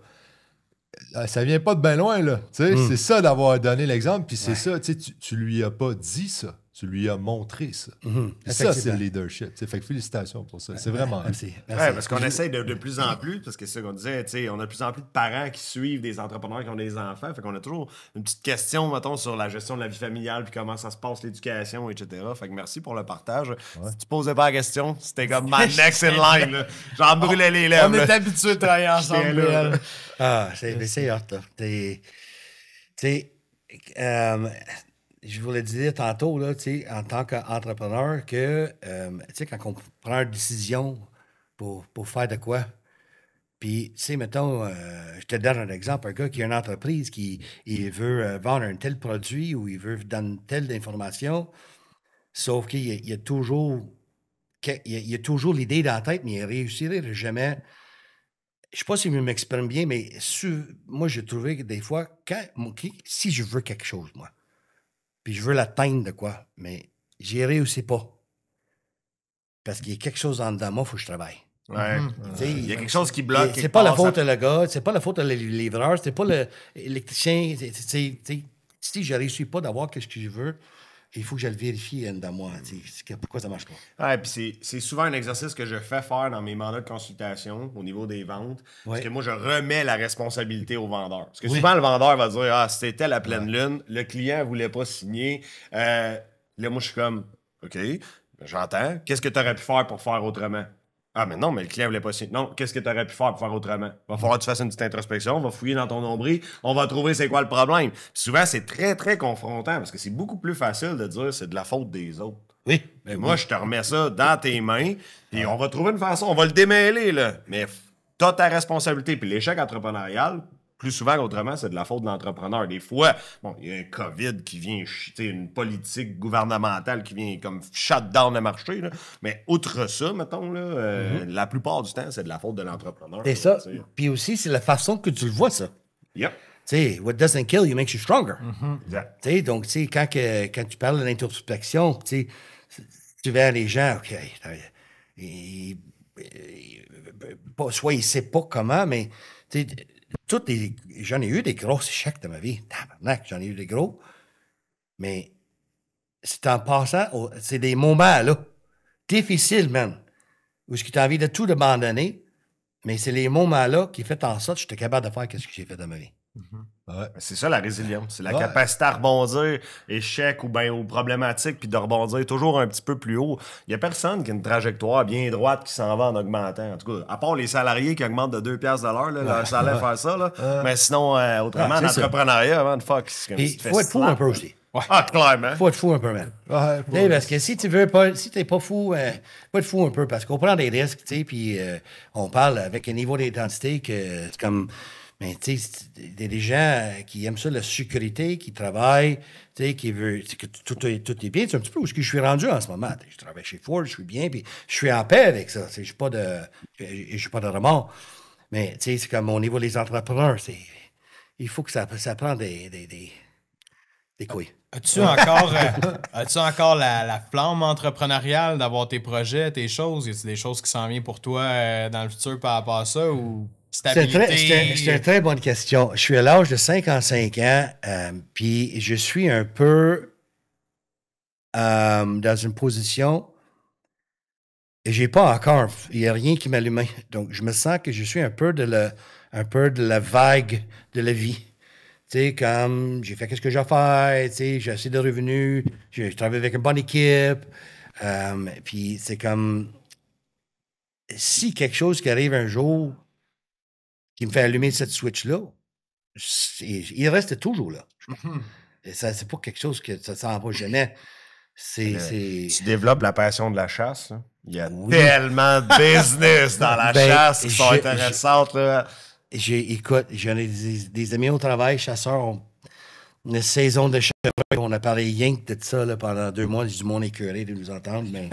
Ça vient pas de bien loin, là. Tu sais, c'est ça d'avoir donné l'exemple, puis c'est ça, tu lui as pas dit ça. Tu lui as montré ça. Puis ça, c'est le leadership. T'sais. Fait que félicitations pour ça. C'est vraiment... Merci. Ouais, parce qu'on essaie de plus en plus, parce que c'est ça qu'on disait, tu sais, on a de plus en plus de parents qui suivent des entrepreneurs qui ont des enfants. Fait qu'on a toujours une petite question, mettons, sur la gestion de la vie familiale, puis comment ça se passe, l'éducation, etc. Fait que merci pour le partage. Si tu posais pas la question, c'était comme my next in line. Là. J'en brûlais les lèvres. On est habitués de travailler ensemble. là. C'est hot, là. Tu sais, je voulais dire tantôt, là, en tant qu'entrepreneur, que quand on prend une décision pour faire de quoi, puis, tu sais, mettons, je te donne un exemple, un gars qui a une entreprise qui il veut vendre un tel produit ou il veut donner telle information, sauf qu'il y a toujours l'idée dans la tête, mais il réussirait jamais. Je sais pas si je m'exprime bien, mais moi, j'ai trouvé que des fois, si je veux quelque chose, moi, puis je veux l'atteindre de quoi, mais j'y réussis pas. Parce qu'il y a quelque chose en dedans moi, il faut que je travaille. Ouais. Il y a quelque chose qui bloque. C'est pas la faute de le gars, c'est pas la faute de l'élivreur, c'est pas l'électricien. Si je réussis pas d'avoir ce que je veux, il faut que je le vérifie dans moi. Pourquoi ça marche pas? Ouais, puis c'est souvent un exercice que je fais faire dans mes mandats de consultation au niveau des ventes. Parce que moi, je remets la responsabilité au vendeur. Parce que souvent, le vendeur va dire « Ah, c'était la pleine lune, le client ne voulait pas signer. Là, moi, je suis comme « OK, j'entends. Qu'est-ce que tu aurais pu faire pour faire autrement? » Ah, mais non, mais le client ne voulait pas signer. Non, qu'est-ce que tu aurais pu faire pour faire autrement? Va falloir que tu fasses une petite introspection, on va fouiller dans ton nombril, on va trouver c'est quoi le problème. Puis souvent, c'est très, très confrontant parce que c'est beaucoup plus facile de dire c'est de la faute des autres. Oui. Mais moi, je te remets ça dans tes mains, puis on va trouver une façon, on va le démêler, là. Mais t'as ta responsabilité. Puis l'échec entrepreneurial, plus souvent qu'autrement, c'est de la faute de l'entrepreneur. Des fois, bon, il y a un COVID qui vient, une politique gouvernementale qui vient comme shut down le marché, là. Mais outre ça, mettons, là, la plupart du temps, c'est de la faute de l'entrepreneur. C'est ça. Puis aussi, c'est la façon que tu le vois, ça. Yep. Tu sais, what doesn't kill you makes you stronger. Exact. Tu sais, donc, tu sais, quand tu parles de l'introspection, tu sais, tu vers les gens, OK, soit il ne sait pas comment, mais tu sais, j'en ai eu des gros échecs de ma vie. Tabarnak, j'en ai eu des gros. Mais c'est en passant, c'est des moments, là, difficiles, man, où tu as envie de tout abandonner, mais c'est les moments-là qui font en sorte que j'étais capable de faire ce que j'ai fait de ma vie. Ouais. C'est ça la résilience. C'est la capacité à rebondir, échec ou bien aux problématiques, puis de rebondir toujours un petit peu plus haut. Il n'y a personne qui a une trajectoire bien droite qui s'en va en augmentant. En tout cas, à part les salariés qui augmentent de 2 piastres de l'heure, là, leur salaire faire ça. Là. Mais sinon, autrement, l'entrepreneuriat, man, fuck. Il faut être fou un peu aussi. Ah, clairement. Il faut être fou un peu, man. Ouais, Parce que si tu veux pas, si t'es pas fou, faut être fou un peu, parce qu'on prend des risques, tu sais, puis on parle avec un niveau d'intensité que c'est comme... Mais tu sais, il y a des gens qui aiment ça, la sécurité, qui travaillent, tu sais, qui veulent que tout est bien. C'est un petit peu où je suis rendu en ce moment. Je travaille chez Ford, je suis bien, puis je suis en paix avec ça. Je n'ai pas de remords. Mais tu sais, c'est comme au niveau des entrepreneurs, il faut que ça prend des couilles. As-tu encore la flamme entrepreneuriale d'avoir tes projets, tes choses? Y a-t-il des choses qui s'en viennent pour toi dans le futur par rapport à ça ou stabilité? C'est une très bonne question. Je suis à l'âge de 55 ans, puis je suis un peu dans une position et j'ai pas encore, il n'y a rien qui m'allume. Donc, je me sens que je suis un peu de la vague de la vie. Tu sais, comme j'ai fait ce que j'ai fait, tu sais, j'ai assez de revenus, je travaille avec une bonne équipe. Puis c'est comme si quelque chose qui arrive un jour qui me fait allumer cette switch-là, il reste toujours là. Et ça, c'est pas quelque chose que ça s'en va jamais. Tu développes la passion de la chasse. Hein? Il y a tellement de business dans la chasse qui sont intéressantes. Là. Écoute, j'en ai des amis au travail, chasseurs, une saison de chevreuil. On a parlé rien que de ça là, pendant 2 mois. Du monde écœuré de nous entendre, mais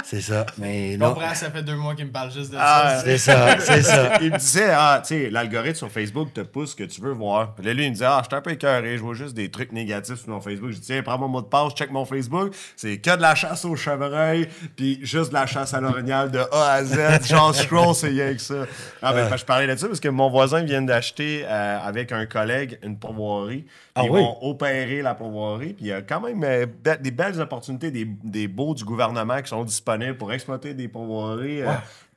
c'est ça. Mais non. Comprends, ça fait 2 mois qu'il me parle juste de ça. C'est ça. Il me disait, tu sais, l'algorithme sur Facebook te pousse ce que tu veux voir. Puis là, lui, il me disait, je suis un peu écœuré, je vois juste des trucs négatifs sur mon Facebook. Je dis, tiens, prends mon mot de passe, check mon Facebook. C'est que de la chasse au chevreuil, puis juste de la chasse à l'orignal de A à Z. Genre, scroll, c'est rien que ça. Je parlais de ça parce que mon voisin vient d'acheter avec un collègue une pourvoirie. Ils vont opérer la pourvoirie. Puis il y a quand même des belles opportunités, des baux du gouvernement qui sont disponibles pour exploiter des pourvoiries.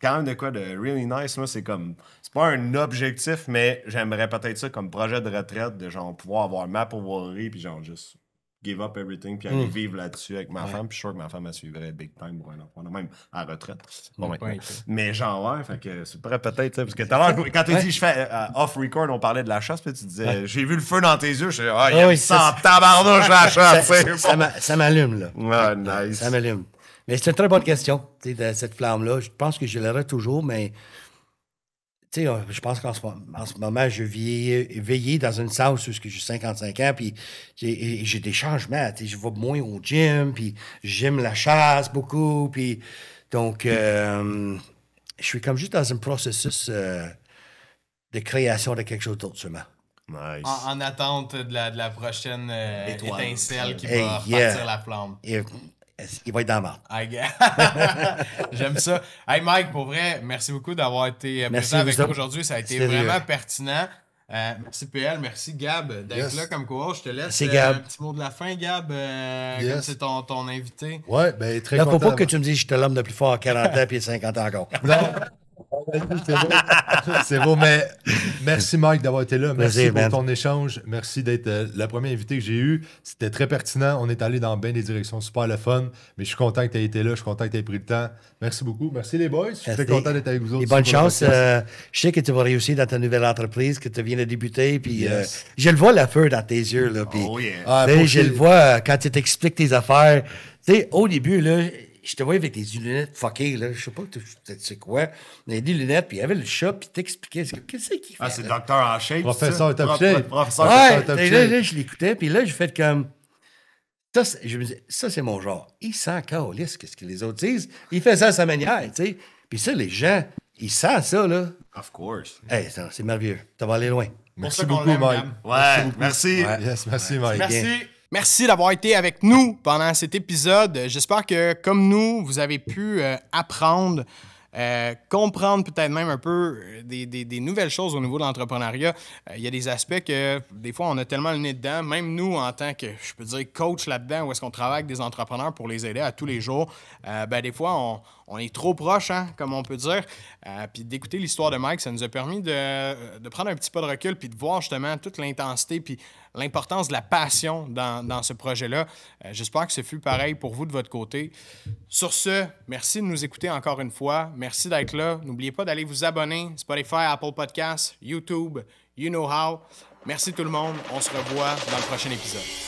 Quand même de quoi de really nice. Moi, c'est pas un objectif, mais j'aimerais peut-être ça comme projet de retraite, de genre pouvoir avoir ma pourvoirie, puis genre juste give up everything, puis aller vivre là-dessus avec ma femme. Puis je suis sûr que ma femme, elle suivrait big time pour un enfant, même à la retraite. Bon, mais genre, fait que c'est peut-être, parce que tout à l'heure, quand tu dis je fais off-record, on parlait de la chasse, puis tu disais, j'ai vu le feu dans tes yeux, je dis, il y a 100 tabarnouche la chasse. Ça m'allume, là. Ouais, nice. Ça m'allume. Mais c'est une très bonne question, tu sais, de cette flamme-là. Je pense que je l'aurai toujours, mais tu sais, je pense qu'en ce moment, je veillé dans une salle où j'ai 55 ans, puis j'ai des changements. Tu sais, je vais moins au gym, puis j'aime la chasse beaucoup, puis donc je suis comme juste dans un processus de création de quelque chose d'autre, sûrement. Nice. En attente de la prochaine étincelle qui va repartir la flamme. Il va être dans la marde. J'aime ça. Hey Mike, pour vrai, merci beaucoup d'avoir été présent avec nous aujourd'hui. Ça a été vraiment pertinent. Merci PL, merci Gab d'être là comme coach. Je te laisse Merci, Gab. un petit mot de la fin, Gab, Yes. comme c'est ton invité. Ouais, ben très Là, content. faut pas que tu me dises que j'étais l'homme le plus fort à 40 ans puis 50 ans encore. Non. C'est beau. C'est beau, mais merci Mike d'avoir été là. Merci Plaisir, pour man. ton échange. Merci d'être le premier invité que j'ai eu. C'était très pertinent. On est allé dans bien des directions super le fun. Mais je suis content que tu aies été là. Je suis content que tu aies pris le temps. Merci beaucoup. Merci les boys. Je suis très Merci. content d'être avec vous autres. Et bonne sur le chance. podcast. Je sais que tu vas réussir dans ta nouvelle entreprise, que tu viens de débuter. Puis Yes. je le vois le feu dans tes yeux. Là, puis, Oh, yeah. Ah, tu sais, pour je que- le vois quand tu t'expliques tes affaires. Tu sais, au début, là, je te voyais avec tes lunettes fuckées. Là. Je sais pas c'est quoi. Il y a des lunettes, puis il y avait le chat, puis t'expliquais. Qu'est-ce qu'il fait? Ah, c'est là? docteur en shape. Professeur ça? Top Shape. Professeur Ouais, Top là, Shape. là, je l'écoutais, puis là, je fais comme. Je me dis, ça, c'est mon genre. Il s'en calisse, qu'est-ce que les autres disent. Il fait ça à sa manière, tu sais. Puis ça, les gens, ils sentent ça, là. Of course. Hey, ça, c'est merveilleux. Ça va aller loin. Merci ça qu'on beaucoup, l'aime, Mike. Gab. Ouais, merci. Ouais. Yes, merci, Mike. Merci. bien. Merci d'avoir été avec nous pendant cet épisode. J'espère que, comme nous, vous avez pu apprendre, comprendre peut-être même un peu des nouvelles choses au niveau de l'entrepreneuriat. Il y a des aspects que, des fois, on a tellement le nez dedans. Même nous, en tant que, je peux dire, coach là-dedans, où est-ce qu'on travaille avec des entrepreneurs pour les aider à tous les jours, des fois, on est trop proche, hein, comme on peut dire. Puis d'écouter l'histoire de Mike, ça nous a permis de prendre un petit pas de recul puis de voir justement toute l'intensité puis l'importance de la passion dans ce projet-là. J'espère que ce fut pareil pour vous de votre côté. Sur ce, merci de nous écouter encore une fois. Merci d'être là. N'oubliez pas d'aller vous abonner. Spotify, Apple Podcasts, YouTube, you know how. Merci tout le monde. On se revoit dans le prochain épisode.